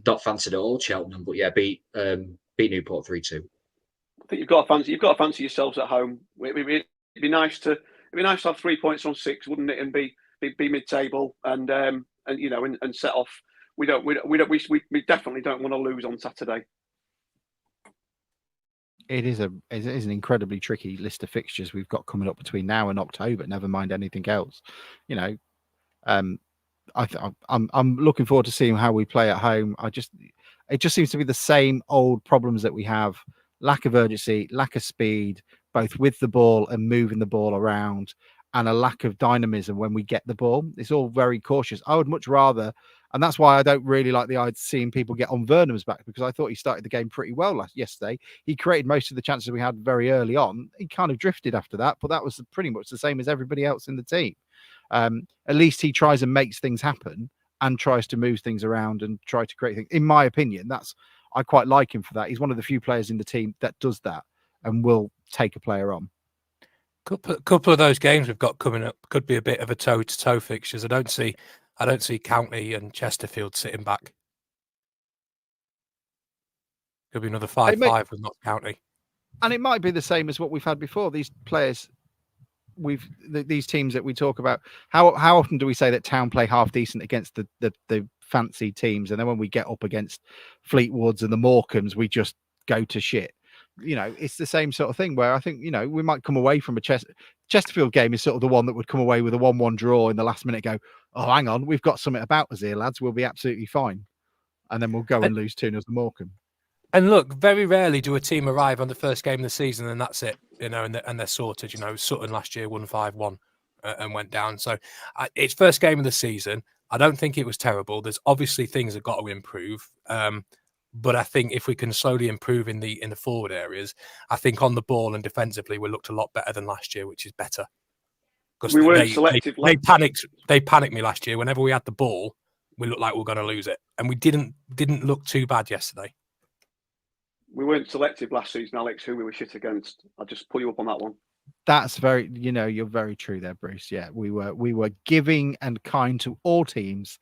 not fancied at all Cheltenham, but yeah, beat Newport 3-2. I think you've got to fancy yourselves at home. It'd be nice to have 3 points on 6, wouldn't it, and be mid-table and set off. We definitely don't want to lose on Saturday. it is an incredibly tricky list of fixtures we've got coming up between now and October. Never mind anything else. I'm looking forward to seeing how we play at home. It just seems to be the same old problems that we have: lack of urgency, lack of speed, both with the ball and moving the ball around, and a lack of dynamism when we get the ball. It's all very cautious. I would much rather, and that's why I don't really like the idea of seeing people get on Vernon's back, because I thought he started the game pretty well yesterday. He created most of the chances we had very early on. He kind of drifted after that, but that was pretty much the same as everybody else in the team. At least he tries and makes things happen and tries to move things around and try to create things. In my opinion, I quite like him for that. He's one of the few players in the team that does that and will take a player on. Couple of those games we've got coming up could be a bit of a toe-to-toe fixtures. I don't see County and Chesterfield sitting back. Could be another 5-5 with Notts County. And it might be the same as what we've had before. These players, these teams that we talk about, how often do we say that Town play half decent against the fancy teams, and then when we get up against Fleetwoods and the Morecambes, we just go to shit? It's the same sort of thing where I think, we might come away from a Chesterfield game is sort of the one that would come away with a 1-1 draw in the last minute, go, oh, hang on, we've got something about us here, lads. We'll be absolutely fine. And then we'll go and lose 2-0 to Morecambe. And look, very rarely do a team arrive on the first game of the season and that's it, and they're sorted. Sutton last year won 5-1 and went down. So it's first game of the season. I don't think it was terrible. There's obviously things that got to improve. But I think if we can slowly improve in the forward areas, I think on the ball and defensively we looked a lot better than last year, which is better. Because we weren't selective. They panicked me last year. Whenever we had the ball, we looked like we were going to lose it, and we didn't look too bad yesterday. We weren't selective last season, Alex. Who we were shit against. I'll just pull you up on that one. That's very, you're very true there, Bruce. Yeah, we were giving and kind to all teams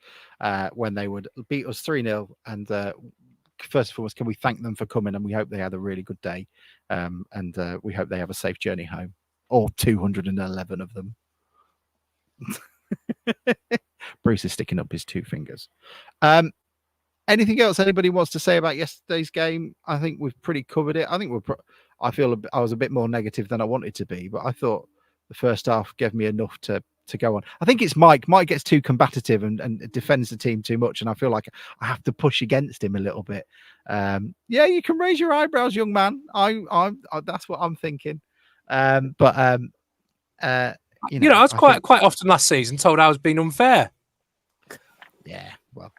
when they would beat us 3-0, and first and foremost, can we thank them for coming, and we hope they had a really good day, and we hope they have a safe journey home. or 211 of them. Bruce is sticking up his two fingers. Anything else anybody wants to say about yesterday's game? I think we've pretty covered it. I think I feel I was a bit more negative than I wanted to be, but I thought the first half gave me enough to go on. I think it's Mike. Mike gets too combative and defends the team too much, and I feel like I have to push against him a little bit. Yeah, you can raise your eyebrows, young man. I that's what I'm thinking. I was quite often last season told I was being unfair. Yeah, well,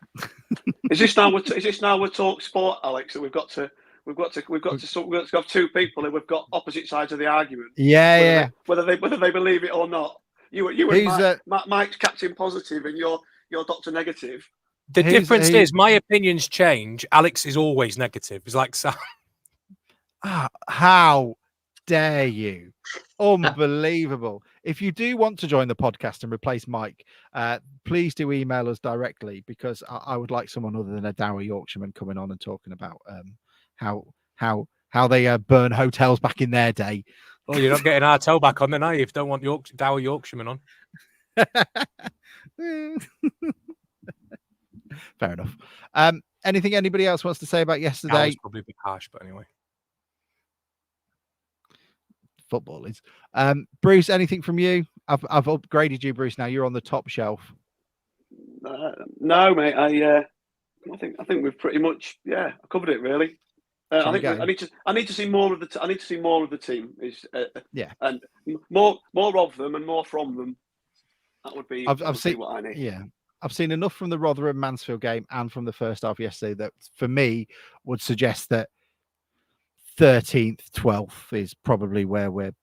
is this now we're talk sport, Alex? That we've got to have two people who we've got opposite sides of the argument. Yeah, whether they believe it or not. You and Mike's Captain Positive and you're Dr. Negative. The difference is my opinions change. Alex is always negative. It's like Sam. How dare you? Unbelievable. If you do want to join the podcast and replace Mike, please do email us directly, because I would like someone other than a dour Yorkshireman coming on and talking about how they burn hotels back in their day. Well, you're not getting our toe back on then, are you? If you don't want dour Yorkshireman on. Fair enough. Anything anybody else wants to say about yesterday? That was probably a bit harsh, but anyway. Football is. Bruce, anything from you? I've upgraded you, Bruce. Now you're on the top shelf. No, mate. I think we've pretty much I covered it really. I think I need to see more of the. I need to see more of the team. And more of them and more from them. That would be. I've seen what I need. Yeah, I've seen enough from the Rotherham Mansfield game and from the first half yesterday that for me would suggest that 13th, 12th is probably where we're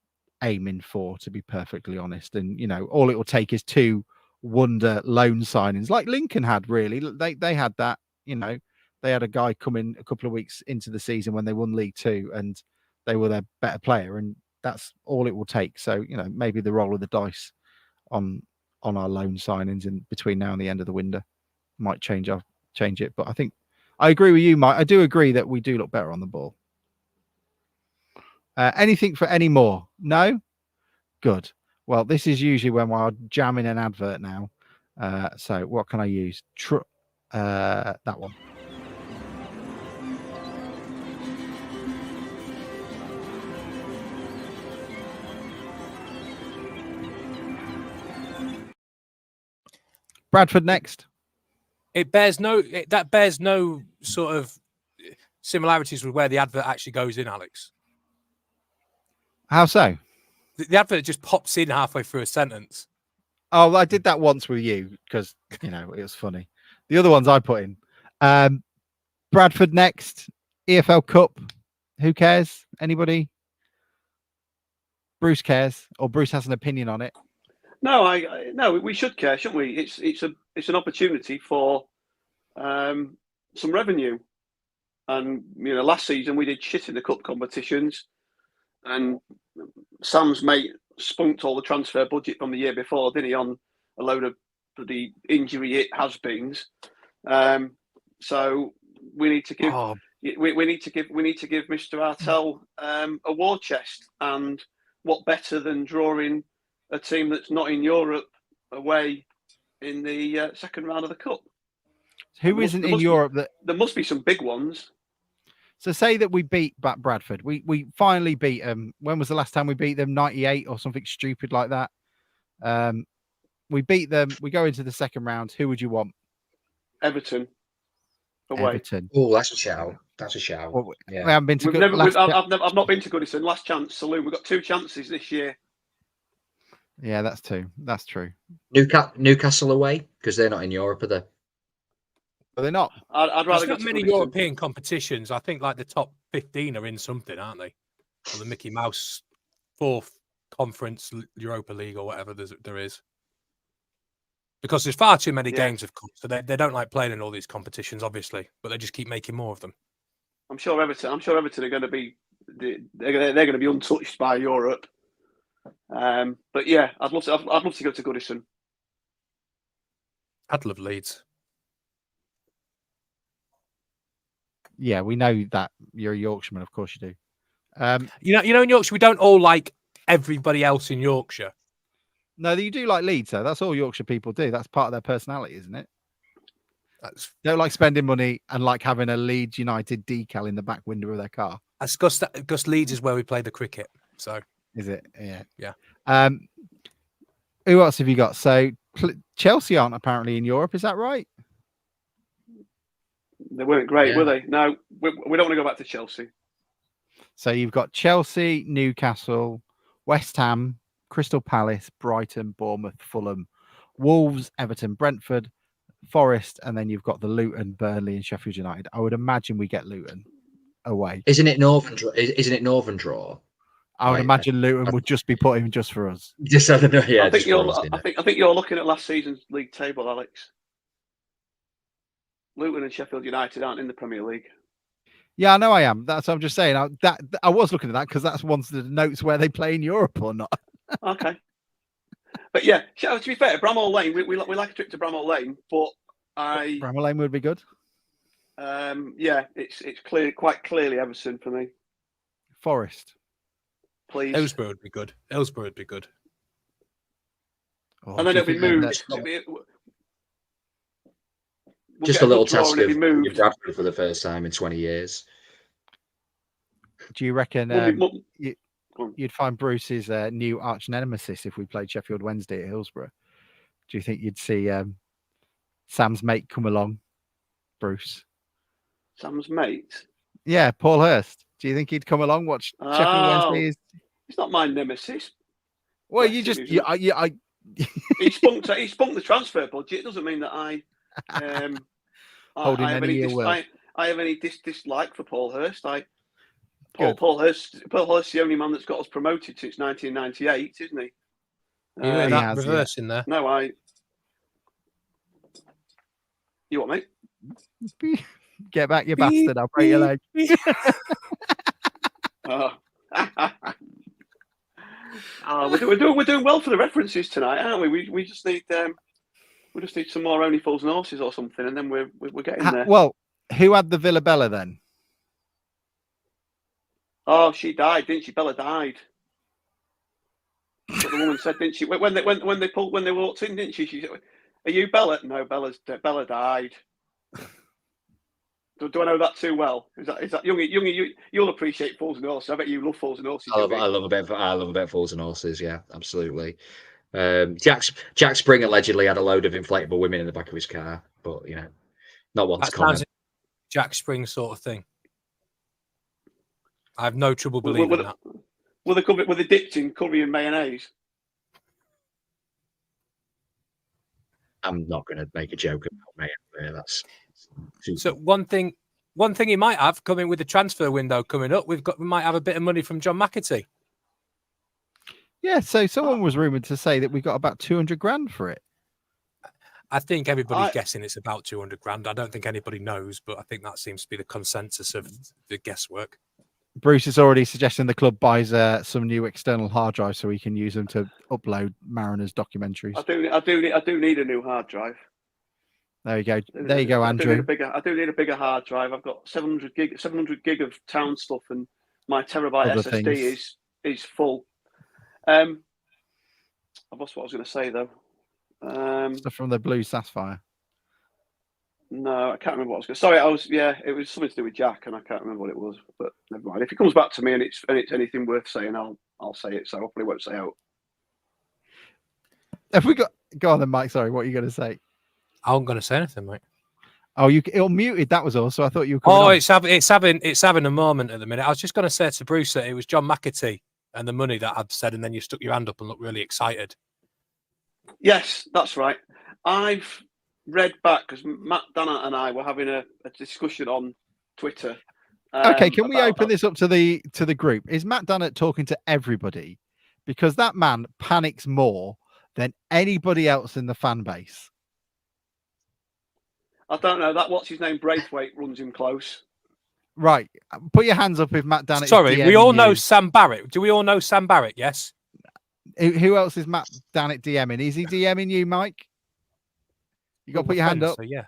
aiming for, to be perfectly honest. And all it will take is two wonder loan signings like Lincoln had. Really, they had that. They had a guy come in a couple of weeks into the season when they won League Two, and they were their better player, and that's all it will take. So maybe the roll of the dice on our loan signings in between now and the end of the window might change it. But I think I agree with you, Mike. I do agree that we do look better on the ball. Anything for any more? No? Good. Well, this is usually when we're jamming an advert now. So what can I use? That one. Bradford next. That bears no sort of similarities with where the advert actually goes in, Alex. How so? The advert just pops in halfway through a sentence. Oh, I did that once with you because it was funny. The other ones I put in. Bradford next. EFL Cup. Who cares? Anybody? Bruce cares, or Bruce has an opinion on it. No, we should care, shouldn't we? It's an opportunity for some revenue, and last season we did shit in the cup competitions, and Sam's mate spunked all the transfer budget from the year before, didn't he? On a load of bloody injury has-beens. So we need to give we need to give Mr. Artell a war chest, and what better than drawing a team that's not in Europe away in the second round of the cup? Who isn't in Europe? There must be some big ones. So say that we beat Bradford. We finally beat them. When was the last time we beat them? 98 or something stupid like that. We beat them. We go into the second round. Who would you want? Everton. Away. Everton. Oh, that's a shout. That's a shout. Well, yeah. We haven't been to I've not been to Goodison. Last chance saloon. We've got 2 chances this year. Yeah, that's 2. That's true. Newcastle away, because they're not in Europe, are they? But they're not. I'd rather There's not many European competitions. I think like the top 15 are in something, aren't they? Or the Mickey Mouse 4th Conference Europa League or whatever there is. Because there's far too many games of cups, so they don't like playing in all these competitions, obviously, but they just keep making more of them. I'm sure Everton are going to be they're going to be untouched by Europe. But yeah, I'd love to go to Goodison. I'd love Leeds. Yeah, we know that you're a Yorkshireman, of course you do. In Yorkshire, we don't all like everybody else in Yorkshire. No, you do like Leeds, though. That's all Yorkshire people do. That's part of their personality, isn't it? They don't like spending money and like having a Leeds United decal in the back window of their car. That's because Leeds is where we play the cricket. So is it? Yeah. Yeah. Who else have you got? So Chelsea aren't apparently in Europe. Is that right? They weren't great, Yeah. were they? No, we don't want to go back to Chelsea. So you've got Chelsea, Newcastle, West Ham, Crystal Palace, Brighton, Bournemouth, Fulham, Wolves, Everton, Brentford, Forest, and then you've got the Luton, Burnley, and Sheffield United. I would imagine we get Luton away. Isn't it Northern Draw? I would Right, imagine Luton would just be put in just for us. Just I don't know. Yeah, I think just for you're. us, I think you're looking at last season's league table, Alex. Luton and Sheffield United aren't in the Premier League. Yeah, I know I am. That's what I'm just saying. I was looking at that because that's one of the notes where they play in Europe or not. Okay. But yeah, to be fair, Bramall Lane, we like a trip to Bramall Lane, but Bramall Lane would be good. Yeah, it's quite clearly Everton for me. Forest. Please. Hillsborough would be good. Hillsborough would be good. Oh, And then do it'll you be think moved. We'll Just get a little good draw task and it'll of be moved. Bradford for the first time in 20 years. Do you reckon you'd find Bruce's new arch nemesis if we played Sheffield Wednesday at Hillsborough? Do you think you'd see Sam's mate come along, Bruce? Sam's mate? Yeah, Paul Hurst. Do you think he'd come along, watch Sheffield Wednesday? He's not my nemesis. Well, Bless you him, just... he's not. I He spunked the transfer budget. It doesn't mean that I Hold him have any any ill will. I have any dislike for Paul Hurst. Paul Hurst's the only man that's got us promoted since 1998, isn't he? You heard he that has, reverse in there. No, You what, mate? Get back, you bastard! I'll break your leg. We're doing well for the references tonight, aren't we? We just need some more Only Fools and Horses or something, and then we're getting there. Well, who had the Villa Bella then? Oh, she died, didn't she? Bella died. That's what the woman said, didn't she? When they walked in, didn't she? She said, "Are you Bella?" No, Bella died. Do I know that too well? Is that Youngie? You'll appreciate Fools and Horses. I bet you love Fools and Horses. I love a bit of Fools and Horses. Yeah, absolutely. Jack Spring allegedly had a load of inflatable women in the back of his car, but not one to comment. Jack Spring sort of thing. I have no trouble believing that. Were they dipped in curry and mayonnaise? I'm not going to make a joke about mayonnaise. That's so one thing he might have coming with the transfer window coming up. We might have a bit of money from John McAtee. Yeah, so someone was rumoured to say that we got about 200 grand for it. I think everybody's guessing it's about 200 grand. I don't think anybody knows, but I think that seems to be the consensus of the guesswork. Bruce is already suggesting the club buys some new external hard drives so we can use them to upload Mariners documentaries. I do need a new hard drive. There you go. There you go, Andrew. I do need a bigger hard drive. I've got 700 gig of town stuff, and my terabyte Other SSD things. is full. I've lost what I was going to say though. Stuff from the Blue Sapphire. No, I can't remember what I was going to say. Sorry, it was something to do with Jack, and I can't remember what it was. But never mind. If it comes back to me and it's anything worth saying, I'll say it. So hopefully, it won't say out. Have we got? Go on then, Mike. Sorry, what are you going to say? I'm going to say anything, mate. Oh, it muted. That was all. So I thought you were. Oh, it's having a moment at the minute. I was just going to say to Bruce that it was John McAtee and the money that I'd said, and then you stuck your hand up and looked really excited. Yes, that's right. I've read back because Matt Dannett and I were having a discussion on Twitter. Okay, can we open this up to the group? Is Matt Dannett talking to everybody? Because that man panics more than anybody else in the fan base. I don't know. That what's his name? Braithwaite runs him close. Right. Put your hands up if Matt Dannett. Sorry, we all know Sam Barrett. Do we all know Sam Barrett? Yes. Who else is Matt Dannett DMing? Is he DMing you, Mike? You got to put your hand up. So yeah.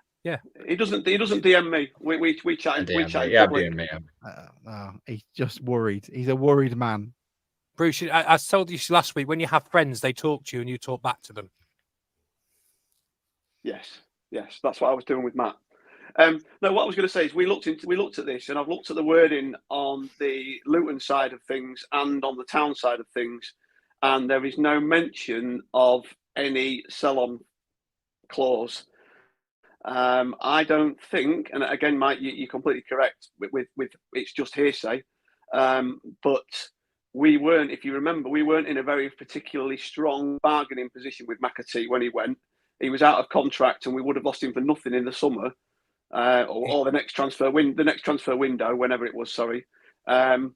He doesn't DM me. We chat. Yeah, we chat. yeah, I'm doing me. He's just worried. He's a worried man. Bruce, I told you last week, when you have friends, they talk to you and you talk back to them. Yes, that's what I was doing with Matt. No, what I was going to say is we looked at this, and I've looked at the wording on the Luton side of things and on the Town side of things, and there is no mention of any sell-on clause. I don't think, and again, Mike, you're completely correct with it's just hearsay, but we weren't, if you remember, we weren't in a very particularly strong bargaining position with McAtee when he went. He was out of contract, and we would have lost him for nothing in the summer, or the next transfer window, whenever it was. Sorry, and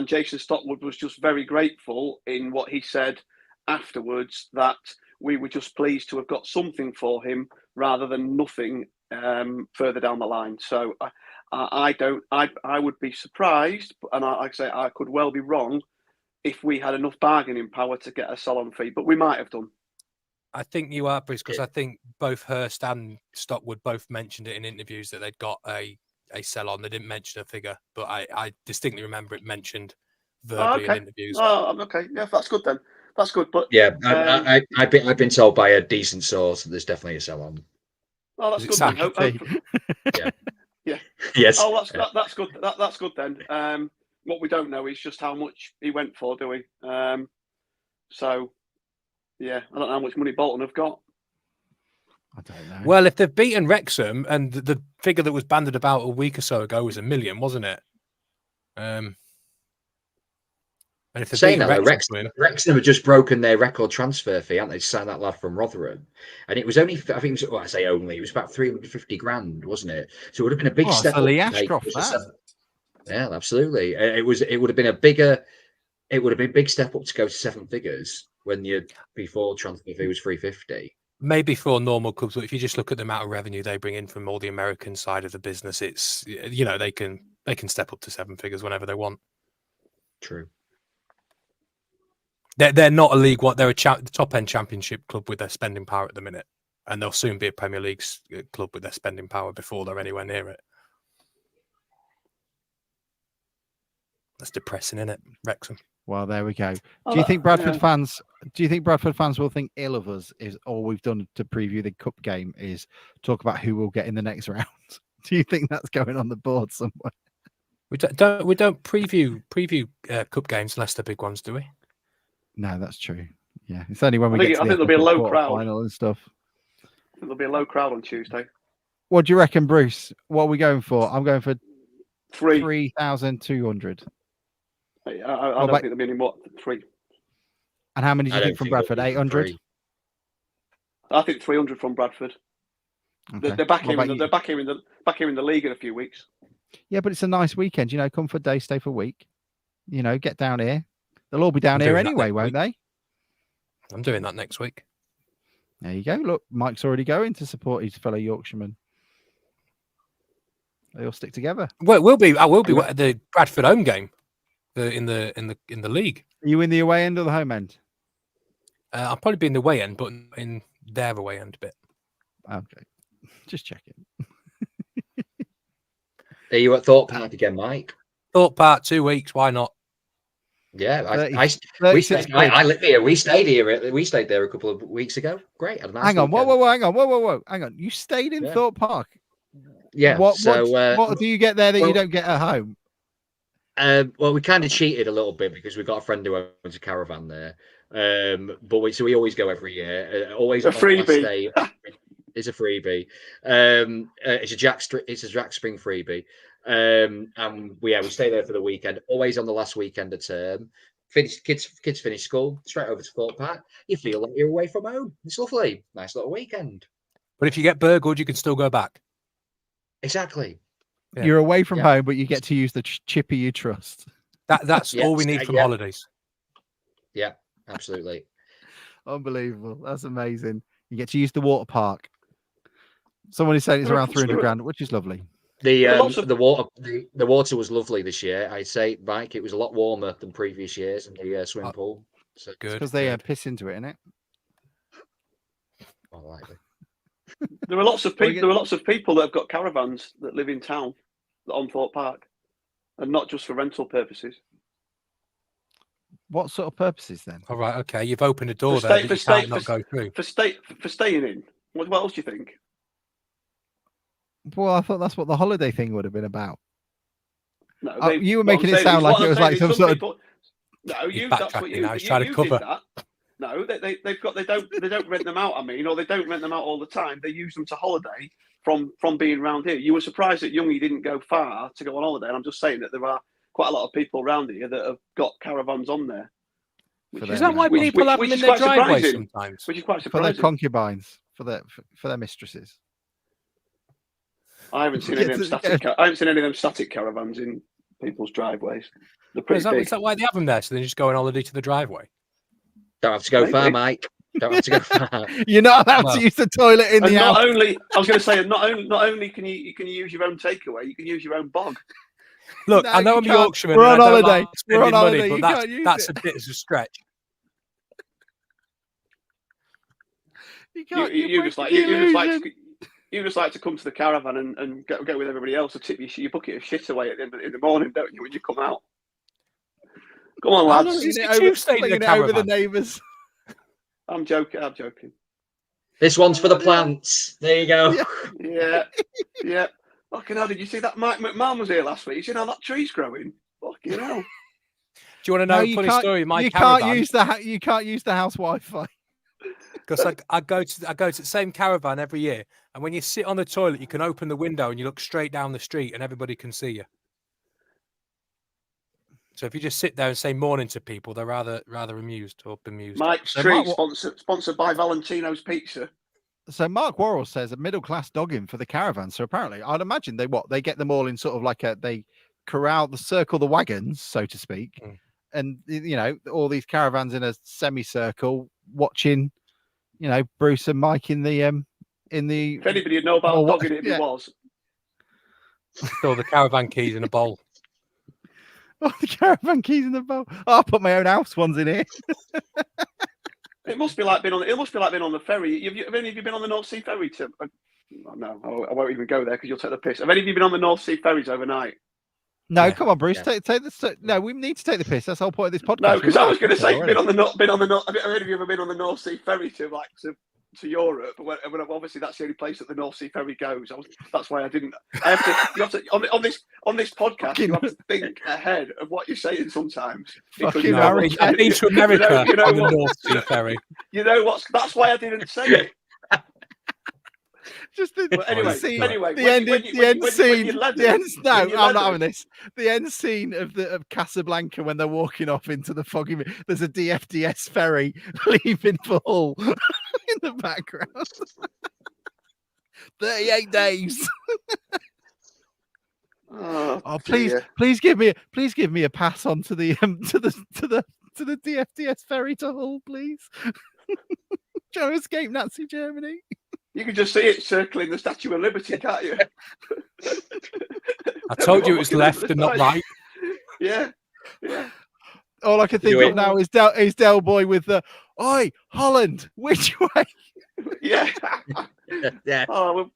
Jason Stockwood was just very grateful in what he said afterwards, that we were just pleased to have got something for him rather than nothing further down the line. So I would be surprised, and like I say, I could well be wrong if we had enough bargaining power to get a sell-on fee, but we might have done. I think you are, Bruce, because I think both Hurst and Stockwood both mentioned it in interviews that they'd got a sell-on. They didn't mention a figure, but I distinctly remember it mentioned verbally in interviews. Oh, okay. Yeah, that's good then. That's good. But yeah, I've been told by a decent source that there's definitely a sell-on. Oh, that's good then. Yeah. Yes. Oh, that's good. That's good then. What we don't know is just how much he went for, do we? So, yeah, I don't know how much money Bolton have got. I don't know. Well, if they've beaten Wrexham, and the figure that was banded about a week or so ago was $1 million, wasn't it? And if saying that, Wrexham have just broken their record transfer fee, haven't they? Signed that lad from Rotherham, and it was only, I think, it was about 350 grand, wasn't it? So it would have been a big step up. Lee Ashcroft, yeah, absolutely. It would have been a big step up to go to 7 figures when before transfer fee was 350. Maybe for normal clubs, but if you just look at the amount of revenue they bring in from all the American side of the business, it's, you know, they can step up to 7 figures whenever they want. True. They're not a League One. They're a top end Championship club with their spending power at the minute, and they'll soon be a Premier League club with their spending power before they're anywhere near it. That's depressing, isn't it, Wrexham? Well, there we go. Do you think Bradford fans will think ill of us? Is all we've done to preview the cup game is talk about who we'll get in the next round? Do you think that's going on the board somewhere? We don't preview cup games unless they're big ones, do we? No, that's true. Yeah, it's only when we get to I think there'll be a low crowd final and stuff. I think there'll be a low crowd on Tuesday. What do you reckon, Bruce? What are we going for? I'm going for 3,200. I don't think there'll be any more than 3. And how many do you think from Bradford? 800? I think 300 from Bradford. Okay. They're back here in the league in a few weeks. Yeah, but it's a nice weekend. You know, come for a day, stay for a week. You know, get down here. They'll all be down here anyway, won't they? I'm doing that next week. There you go. Look, Mike's already going to support his fellow Yorkshiremen. They all stick together. Well, I will be at the Bradford home game. In the league. Are you in the away end or the home end? I'll probably be in the away end, but in their away end bit. Okay, just checking. Are you at Thorpe Park again, Mike? Thorpe Park, 2 weeks. Why not? Yeah, we stayed here. We stayed there a couple of weeks ago. Great. Had a nice hang on, weekend. whoa. Hang on. You stayed in Thorpe Park. Yeah. What do you get there that you don't get at home? Well, we kind of cheated a little bit because we got a friend who owns a caravan there. But we always go every year. Always a freebie. It's a freebie. It's a Jack Spring freebie. And we stay there for the weekend. Always on the last weekend of term. Kids finish school, straight over to Thorpe Park. You feel like you're away from home. It's lovely. Nice little weekend. But if you get burgled, you can still go back. Exactly. Yeah. You're away from home, but you get to use the chippy you trust. That's all we need from holidays. Yeah, absolutely. Unbelievable. That's amazing. You get to use the water park. Someone is saying it's around 300 grand, which is lovely. The water was lovely this year. I'd say, Mike, it was a lot warmer than previous years in the swimming pool. So good. Because they piss into it, innit? More likely. There are lots of people. There are lots of people that have got caravans that live in town, on Thorpe Park, and not just for rental purposes. What sort of purposes then? All right, okay. You've opened a door For there stay- that you for stay- can't not go through. For staying in. What else do you think? Well, I thought that's what the holiday thing would have been about. No, You were what I'm making it saying sound is- like what it I'm was saying like is some sort of. people- No, He's that's what backtracking you now, he's trying to cover. did that. No, they don't rent them out. I mean, or they don't rent them out all the time. They use them to holiday from being around here. You were surprised that Youngie didn't go far to go on holiday, and I'm just saying that there are quite a lot of people around here that have got caravans on there. Is that why people have them in their driveway sometimes? Which is quite For their surprising. concubines, for their mistresses. I haven't seen any of them static. I haven't seen any of them static caravans in people's driveways. They're pretty big. Is that why they have them there? So they just go on holiday to the driveway? Don't have to go far, Maybe. Mike. Don't have to go far. You're not allowed to use the toilet in And the not house. only, I was going to say, not only can you use your own takeaway, you can use your own bog. Look, No, I know you I'm a can't. Yorkshireman. We're and on I don't holiday. like We're on spending money, holiday. You but can't use that's it. a bit of a stretch. You just like to come to the caravan and go with everybody else to tip your bucket of shit away at the end in the morning, don't you? When you come out. Come on, How lads. long is Flinging it it you over, stayed in the flinging it over the caravan? neighbours. I'm joking. This one's for the plants. There you go. Yeah. Fucking hell, did you see that Mike McMahon was here last week? You see how that tree's growing? Fucking hell. Do you want to know a funny story? My you caravan. can't use the house Wi-Fi. Because I go to the same caravan every year, and when you sit on the toilet, you can open the window and you look straight down the street, and everybody can see you. So if you just sit there and say morning to people, they're rather amused or bemused. Mike's So Tree, Mark, sponsored by Valentino's Pizza. So Mark Worrell says a middle class dogging for the caravan. So apparently, I'd imagine they get them all in sort of like they circle the wagons, so to speak, and all these caravans in a semicircle watching, Bruce and Mike in the. If anybody would know about dogging it, it was. Still the caravan keys in a bowl. Oh, the caravan keys in the bowl. Oh, I'll put my own house ones in here. It must be like being on the ferry. Have any of you been on the North Sea ferry? No, I won't even go there because you'll take the piss. Have any of you been on the North Sea ferries overnight? No, Yeah. come on, Bruce. Yeah. Take this. No, we need to take the piss. That's the whole point of this podcast. No, because I was going to say, already. have any of you ever been on the North Sea ferry to Europe? But when obviously that's the only place that the North Sea ferry goes. That's why I didn't. You have to on this podcast. You have to think ahead of what you're saying sometimes. Fucking No, I've been to America You know on the what? North Sea ferry. You know what's? That's why I didn't say it. Just the, But anyway, scene, anyway, the when end, you- when you- the when end you- when scene, you led the them- end. No, when you I'm led not them- having this. The end scene of Casablanca when they're walking off into the foggy. There's a DFDS ferry leaving for Hull in the background. 38 days. Oh, dear. please give me a pass on to the to the DFDS ferry to Hull, please. Trying to escape Nazi Germany. You can just see it circling the Statue of Liberty, can't you? I told you it was left and not right. Yeah. All I can think of now is Del Boy with the "Oi, Holland, which way?" Yeah. Yeah. Oh,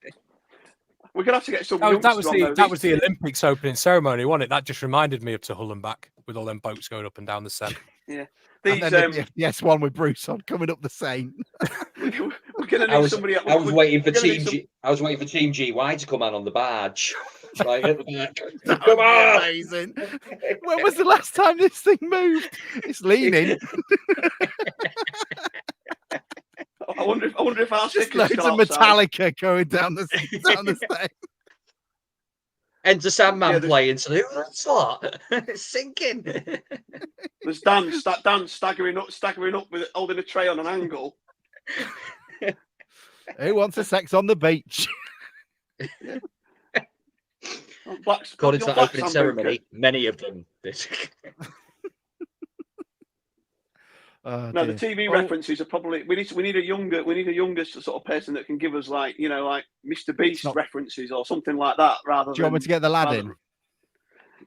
we're gonna have to get some. That was the Olympics. Olympics opening ceremony, wasn't it? That just reminded me of to Hull and back with all them boats going up and down the Seine. Yeah. And These, then the DFDS one with Bruce on coming up the Seine. we're gonna need somebody. I was waiting for Team GY to come on the barge. Right at the back. Come on! Amazing. When was the last time this thing moved? It's leaning. I wonder if our Just stickers loads still of outside. Metallica going down the Seine. Enter Sandman Yeah, there's- playing. So that's what? It's sinking. There's Dan staggering up with holding a tray on an angle. Who wants a sex on the beach? According to that opening ceremony, many of them. No, the TV references are probably we need a younger sort of person that can give us like Mr. Beast references or something like that rather Do you want me to get the lad in?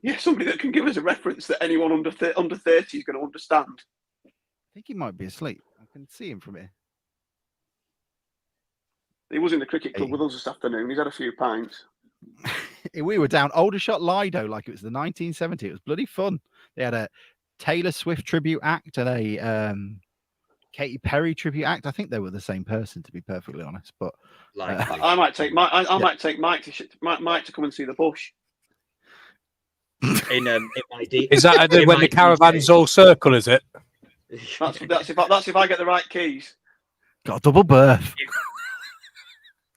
Yeah, somebody that can give us a reference that anyone under 30 is going to understand. I think he might be asleep. I can see him from here. He was in the cricket club with us this afternoon. He's had a few pints. We were down Aldershot Lido like it was the 1970s. It was bloody fun. They had Taylor Swift tribute act and a Katy Perry tribute act. I think they were the same person, to be perfectly honest. But Likely. I might take Mike. I might take Mike to come and see the bush. In my D. Is that in when my the caravans DJ. all circle? Is it? That's if I get the right keys. got a double berth.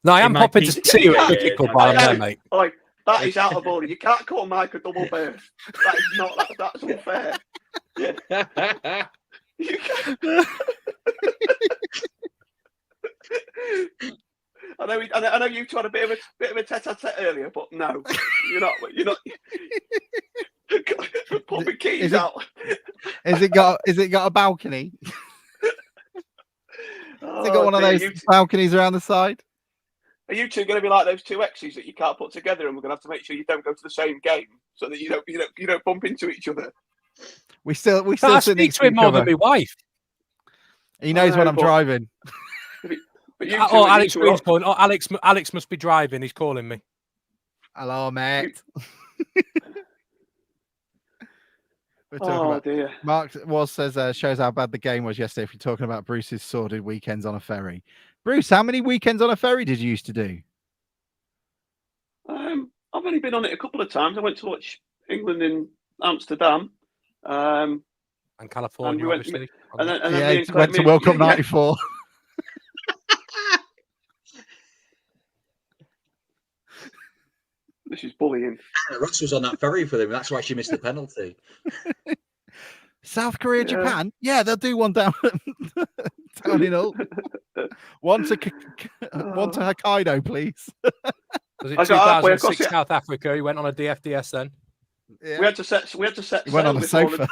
No, I am my popping to DJ. see you at Yeah, Cricket Club while I'm there, mate. Like, that is out of order. You can't call Mike a double berth. That is not. That's unfair. You can't. I know you two had a bit of a tete-a-tete earlier, but no, you're not. Put the keys out. Is it got a balcony? Has it got one of those balconies around the side? Are you two going to be like those two exes that you can't put together, and we're going to have to make sure you don't go to the same game so that you don't bump into each other? We still I sit speak next to him each more other. than my wife. He knows when I'm driving. But you Oh, two, Alex you two Green's are- calling. Oh, Alex must be driving. He's calling me. Hello, mate. We're talking Oh about dear. Mark says shows how bad the game was yesterday. If you're talking about Bruce's sordid weekends on a ferry, Bruce, how many weekends on a ferry did you used to do? I've only been on it a couple of times. I went to watch England in Amsterdam. And California, And we went- obviously. And then Yeah, me he and Claire- went to me- World Cup yeah, '94. This is bullying. Ross was on that ferry for them. That's why she missed the penalty. South Korea, Yeah. Japan. Yeah, they'll do one down down in Hull. One to Hokkaido, please. Was it I got halfway across 2006 it. South Africa? He went on a DFDS then. Yeah. We had to set He went sail on a before sofa.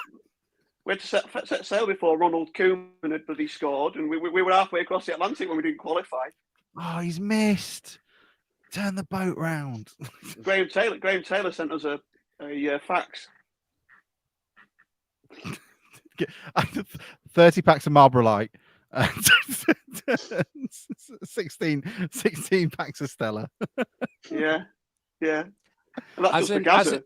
we had to set sail before Ronald Koeman had bloody scored, and we were halfway across the Atlantic when we didn't qualify. Oh, he's missed. Turn the boat round. Graham Taylor sent us a fax. 30 packs of Marlboro Light. 16 packs of Stella. Yeah. And that's just the Gaza.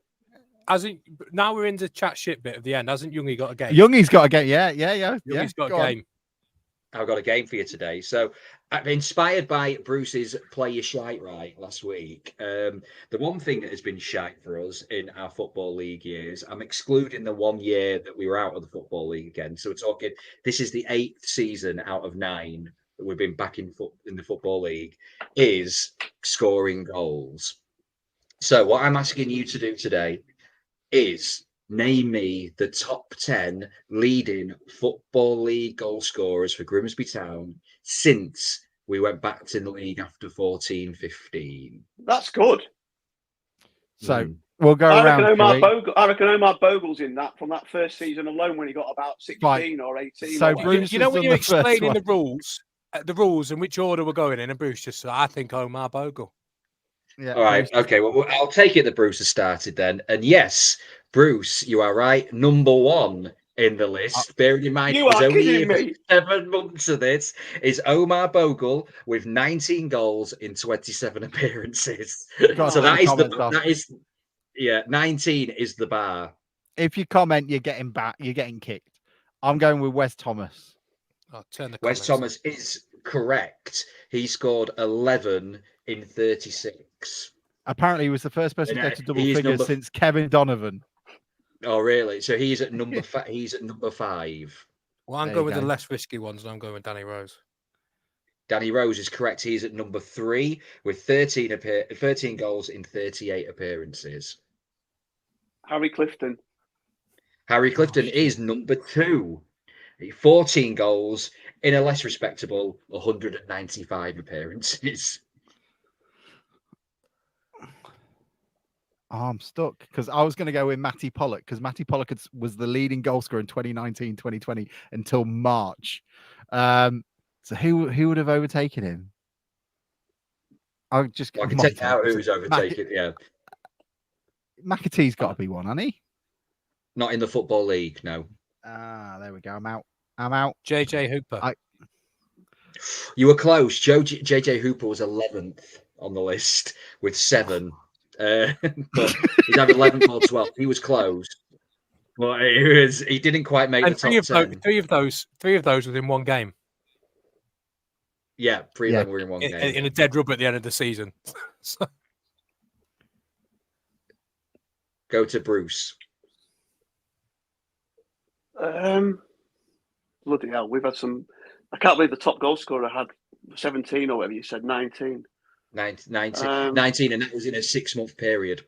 Now we're in the chat shit bit of the end. Hasn't Youngie got a game? Youngie's got a game. Yeah. Youngie's got Go a on. game. I've got a game for you today. So, inspired by Bruce's play your shite right last week, the one thing that has been shite for us in our Football League years, I'm excluding the 1 year that we were out of the Football League again. So we're talking, this is the 8th season out of 9 that we've been back in the Football League, is scoring goals. So what I'm asking you to do today is name me the top 10 leading Football League goal scorers for Grimsby Town since we went back to the league after 14-15. That's good. So we'll go I around. reckon Omar Bogle's in that from that first season alone when he got about 16 or 18. So or whatever. Bruce You know has when done you're the first explaining one. the rules and which order we're going in, and Bruce just said, I think Omar Bogle. Yeah, All right, Bruce. okay. Well, I'll take it that Bruce has started then. And yes, Bruce, you are right. Number 1 in the list. Bearing in mind, You it was are only kidding me. 7 months of this, is Omar Bogle with 19 goals in 27 appearances. Can't So take that the is comments off. 19 is the bar. If you comment, you're getting back. You're getting kicked. I'm going with Wes Thomas. Oh, turn the Wes comments Thomas is correct. He scored 11 in 36. Apparently, he was the first person to Yeah, go to double he is figures number- since Kevin Donovan. Oh, really? So he's at number he's at number 5. Well, I'm There going you with the go. less risky ones, and I'm going with Danny Rose. Danny Rose is correct. He's at number 3 with 13 goals in 38 appearances. Harry Clifton. Harry Clifton is number 2. 14 goals in a less respectable 195 appearances. Oh, I'm stuck because I was going to go with Matty Pollock because Matty Pollock was the leading goal scorer in 2019, 2020 until March. So who would have overtaken him? I just I can Monty. take out who's overtaken. Yeah, McAtee's got to be one, hasn't he? not in the Football League, no. Ah, there we go. I'm out. JJ Hooper. You were close. JJ Hooper was 11th on the list with 7. But he's had 11th or 12th. He was close. Well, he didn't quite make And the top 10. three of those within one game. Yeah, 3 of them were in one game. In a dead rubber at the end of the season. So, Go to Bruce. Bloody hell, we've had some. I can't believe the top goal scorer had 17 or whatever you said, 19. 19, and that was in a 6-month period.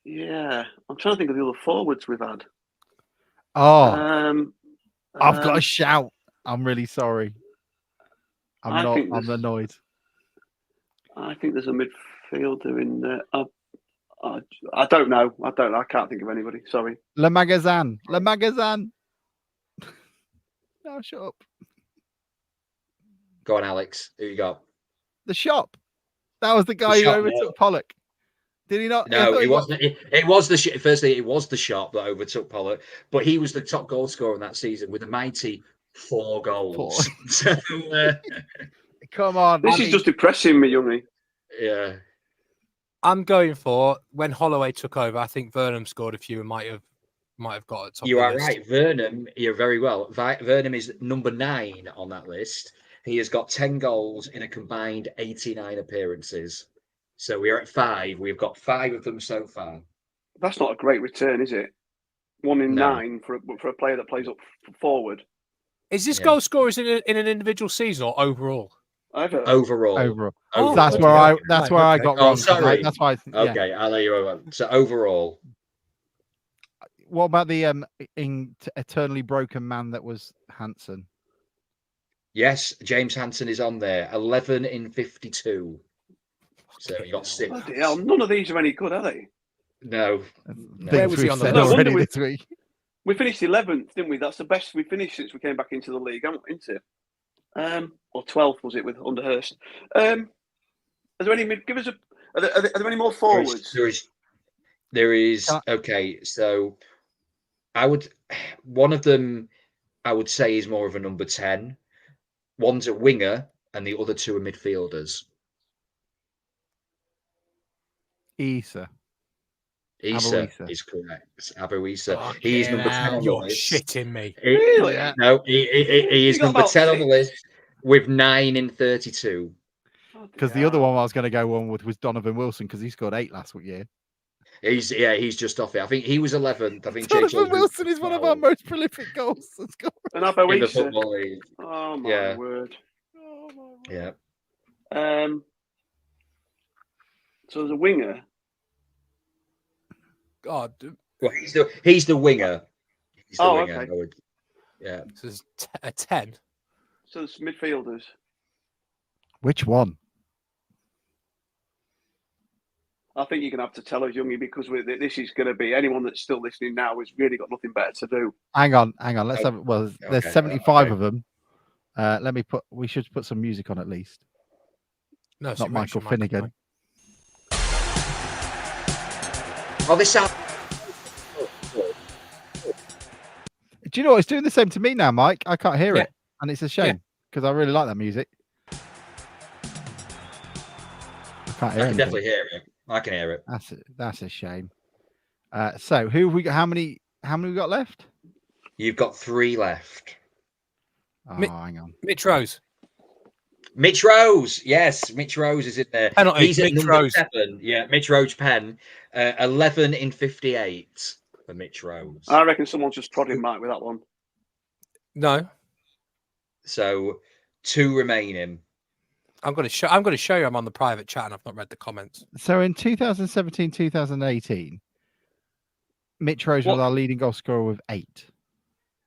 Yeah, I'm trying to think of the other forwards we've had. Oh, I've got a shout. I'm really sorry. I'm annoyed. I think there's a midfielder in there. I don't know. I can't think of anybody. Sorry. Le Magazin. No, shut up. Go on, Alex. Who you got? The Shop. That was the guy who overtook Pollock. Did he not? No, it wasn't. It was the firstly. It was the Shop that overtook Pollock, but he was the top goal scorer in that season with a mighty 4 goals. So, come on, this is just depressing me, Youngie. Yeah, I'm going for when Holloway took over. I think Vernon scored a few and might have got it. You are right, Vernon. You're very well. Vernon is number 9 on that list. He has got 10 goals in a combined 89 appearances. So we're at 5. We've got 5 of them so far. That's not a great return, is it? 1 in 9 for a player that plays up forward. Is this goal scorers in an individual season or overall? Overall. Oh, that's where I got wrong. Sorry. That's why. Okay, I'll let you over. So overall. What about the eternally broken man that was Hansen? Yes, James Hansen is on there. 11 in 52. So you got 6. Bloody hell, none of these are any good, are they? No. Where was he on the list? Already this week? We finished 11th, didn't we? That's the best we finished since we came back into the league, haven't we? Or 12th was it with Underhurst? Are there any? Give us a. Are there any more forwards? There is. Okay, so one of them I would say is more of a number 10. One's a winger, and the other 2 are midfielders. Issa is correct. Abu Issa. He's number 10 on the list. You're shitting me. Really? No, he is number 10 on the list with 9 in 32. Because the other one I was going to go on with was Donovan Wilson because he scored 8 last year. He's just off it. I think he was 11th. I think Donovan Wilson is one of our most prolific goals scorers. And Abu in the Issa. Football League. Oh my word. Yeah. So there's a winger. God. Well, he's the winger. He's the winger. Okay. Yeah. So there's a 10. So there's midfielders. Which one? I think you're going to have to tell us, Youngie, because this is going to be anyone that's still listening now has really got nothing better to do. Hang on. Let's have. Well, there's 75 of them. We should put some music on at least. No, not Michael Finnegan. Oh, this sounds. Do you know what? It's doing the same to me now, Mike. I can't hear it, and it's a shame because I really like that music. I can definitely hear it. I can hear it. That's a shame. So who have we got? How many we got left? You've got 3 left. Oh, hang on. Mitch Rose. Yes, Mitch Rose is in there. He's at number 7. Yeah, Mitch Rose pen. 11 in 58 for Mitch Rose. I reckon someone's just prodding Mike with that one. No. So 2 remaining. I'm going to show you I'm on the private chat and I've not read the comments. So in 2017, 2018, Mitch Rose was our leading goal scorer with 8.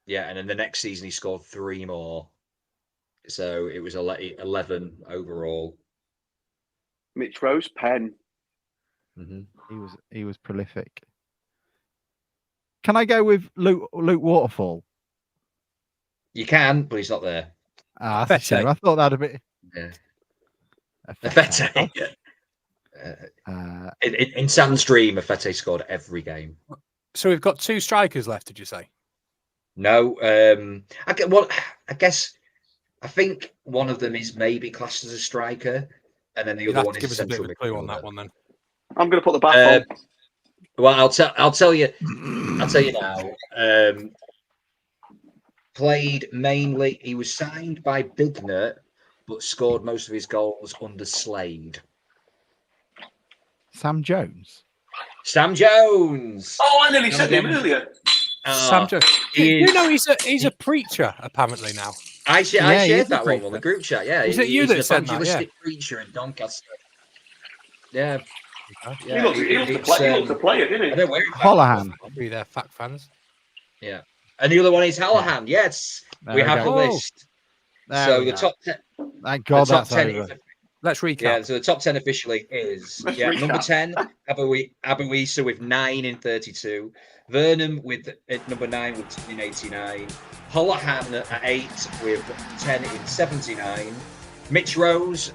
Yeah, and then the next season he scored 3 more. So it was 11 overall. Mitch Rose, pen. Mm-hmm. He was prolific. Can I go with Luke Waterfall? You can, but he's not there. That's a shame. I thought that'd be. Yeah. Fete. In Sam's dream, Fete scored every game. So we've got 2 strikers left, did you say? No. I think one of them is maybe classed as a striker, and then the other one is give us a bit central of a clue midfielder. on that one then. I'm going to put the back on. Well, I'll tell you now. Played mainly. He was signed by Bignett, but scored most of his goals under Slade. Sam Jones. Sam Jones. Oh, I nearly said him earlier. Sam Jones. You know he's a preacher apparently now. I Yeah, he shared is a that one preacher. on the group chat. Yeah, Is it you he's that an said that? evangelistic preacher in Doncaster. Yeah, He loves the player, didn't he? I don't know where Holohan. I'll be there, fact fans. Yeah, and the other one is Holohan. Yes, There we we have go. the list. There So we the go. top 10. Thank God the top that's 10 over. Let's recap. Yeah, so the top 10 officially is Let's number recap. 10, Abuisa with 9 in 32. Vernon with at number 9 with 10 in 89. Holohan at 8 with 10 in 79. Mitch Rose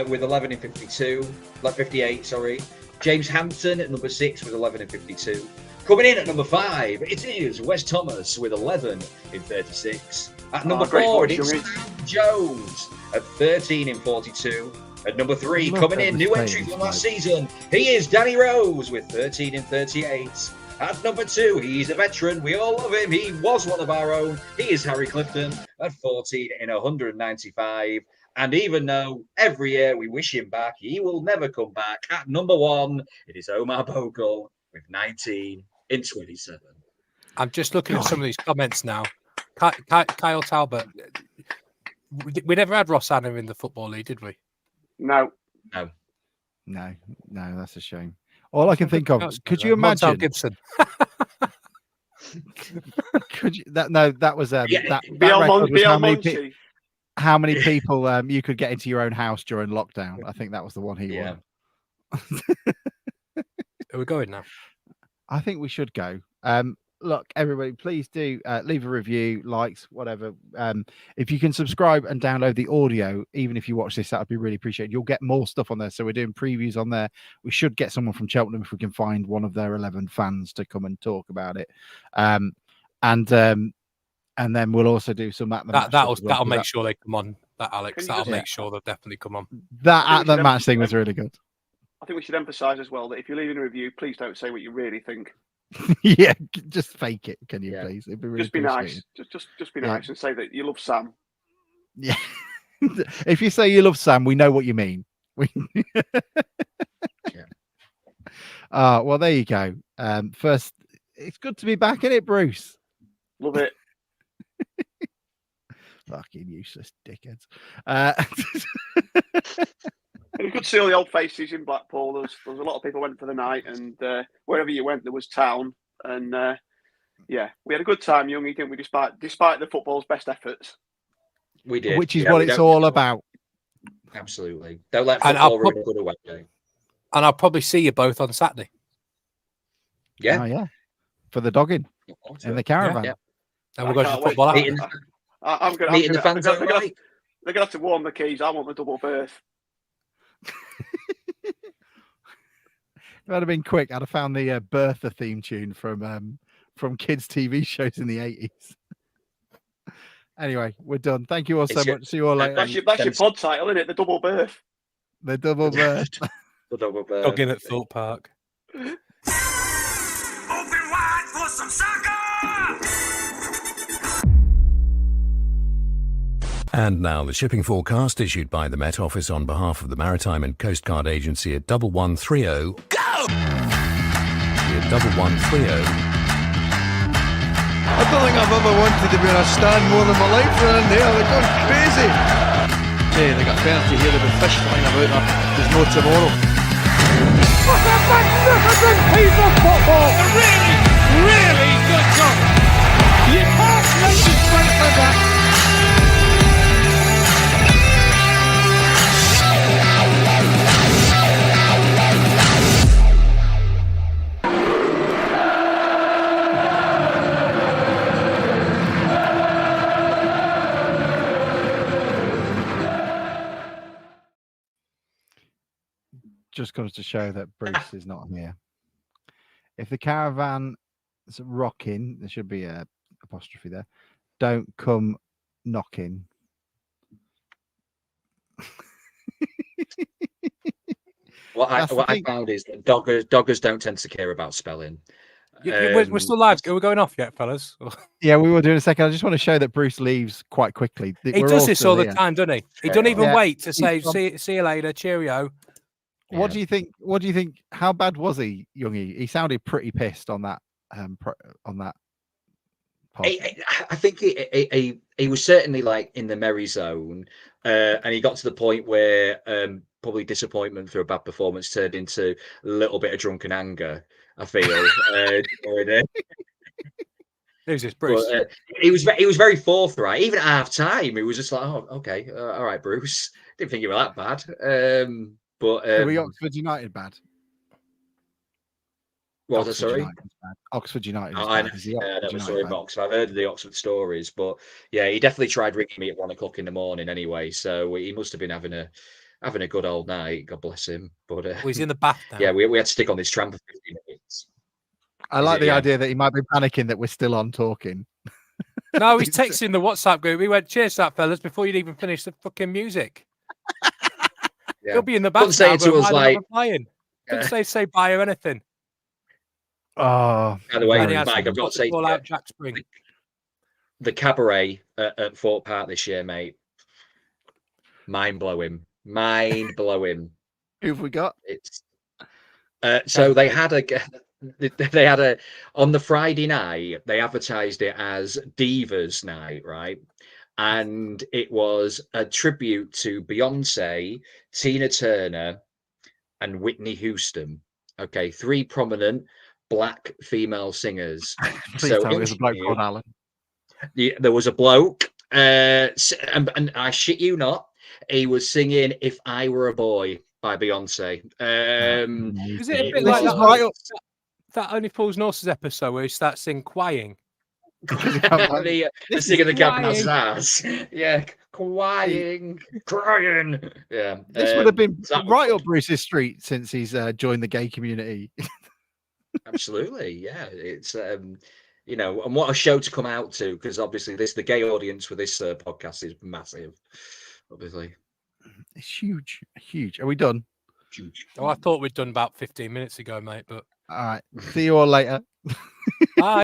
with 11 in 58, sorry. James Hampton at number 6 with 11 in 52. Coming in at number 5, it is Wes Thomas with 11 in 36. At number 4, it is Sam Jones at 13 in 42. At number 3, Look coming at in, this new entry page, from last mate. season, he is Danny Rose with 13 in 38. At number 2, he's a veteran. We all love him. He was one of our own. He is Harry Clifton at 14 in 195. And even though every year we wish him back, he will never come back. At number 1, it is Omar Bogle with 19 in 27. I'm just looking at some of these comments now. Kyle Talbot. We never had Ross Anna in the Football League, did we? No. No, that's a shame. All I can think of, could you Montel imagine? Gibson. Could you, that was that Biel record was Monchi. how many people you could get into your own house during lockdown. I think that was the one he won. Are we going now? I think we should go. Look, everybody, please do leave a review, likes, whatever. If you can subscribe and download the audio, even if you watch this, that would be really appreciated. You'll get more stuff on there. So we're doing previews on there. We should get someone from Cheltenham if we can find one of their 11 fans to come and talk about it. And then we'll also do some at the match. That'll make sure they come on. That Alex, that'll make sure they'll definitely come on. That at the match thing was really good. I think we should emphasise as well that if you're leaving a review, please don't say what you really think. Yeah, just fake it, can you please? It'd be really just be nice. Just be nice and say that you love Sam. Yeah. If you say you love Sam, we know what you mean. Well, there you go. First, it's good to be back, isn't it, Bruce? Love it. Fucking useless dickheads. It was good to see all the old faces in Blackpool. There was a lot of people went for the night, and wherever you went, there was town. And yeah, we had a good time, Youngie, didn't we? Despite the football's best efforts, we did, which is what it's all about. Absolutely. Don't let football ruin a good away game. And I'll probably see you both on Saturday. Yeah, yeah, for the dogging in the caravan. Yeah. And we're going to football out. I'm going meeting the fans. They're going to have to warm the keys. I want the double berth. If I'd have been quick, I'd have found the Bertha theme tune from kids' TV shows in the 80s. Anyway, we're done. Thank you all so much. See you all later. That's your pod title, isn't it? The double berth. The double berth. The double berth. Dogging at Thorpe Park. Open wide for some soccer! And now the shipping forecast issued by the Met Office on behalf of the Maritime and Coast Guard Agency at 1130. Go! At 1130. I don't think I've ever wanted to be in a stand more than my life around there. They're going crazy. Hey, they got a penalty here. There'll be fish flying about there. There's no tomorrow. What a magnificent piece of football! A really, really good goal. You can't make it straight for that. Just goes to show that Bruce is not here. If the caravan is rocking, there should be a apostrophe there. Don't come knocking. What That's the I thing. found is that doggers don't tend to care about spelling. We're still live. Are we going off yet, fellas? Yeah, we will do in a second. I just want to show that Bruce leaves quite quickly. He does this all the time, doesn't he? He doesn't even Yeah. wait to say, see you later, cheerio. What Yeah. do you think? What do you think? How bad was he, Youngie? He sounded pretty pissed on that. On that. Pod. I think he was certainly like in the merry zone, and he got to the point where probably disappointment for a bad performance turned into a little bit of drunken anger. I feel. Who's this, Bruce? But he was very forthright. Even at half time, he was just like, "Oh, okay, all right, Bruce. Didn't think you were that bad." Are we Oxford United bad? What was I, sorry? Oxford United. I never saw him Oxford. I've heard of the Oxford stories, but yeah, he definitely tried ringing me at 1 o'clock in the morning anyway. So he must have been having a good old night. God bless him. But well, he's in the bath now. Yeah, we had to stick on this tram for 50 minutes. I like the idea that he might be panicking that we're still on talking. No, he's texting the WhatsApp group. He went, "Cheers, that fellas," before you'd even finish the fucking music. Yeah. He'll be in the bath say now, it to us like couldn't say bye or anything. Oh, by the way, Mike, I've got to say, out Jack Spring. The cabaret at Fort Park this year, mate, mind blowing. Who have we got? It's so they had a on the Friday night, they advertised it as Divas Night, right? And it was a tribute to Beyonce, Tina Turner, and Whitney Houston. Okay, 3 prominent Black female singers. Please tell me there's a bloke called Alan. There was a bloke, and I shit you not, he was singing "If I Were a Boy" by Beyonce. Is it a bit like that Only Fools and Horses episode where he starts singing crying? the singing the Caravans ass. Yeah, crying. Yeah, this would have been right up Bruce's street since he's joined the gay community. Absolutely, yeah. It's and what a show to come out to, because obviously the gay audience for this podcast is massive. Obviously, it's huge. Are we done? Huge. Oh, I thought we'd done about 15 minutes ago, mate. But all right. See you all later. Bye.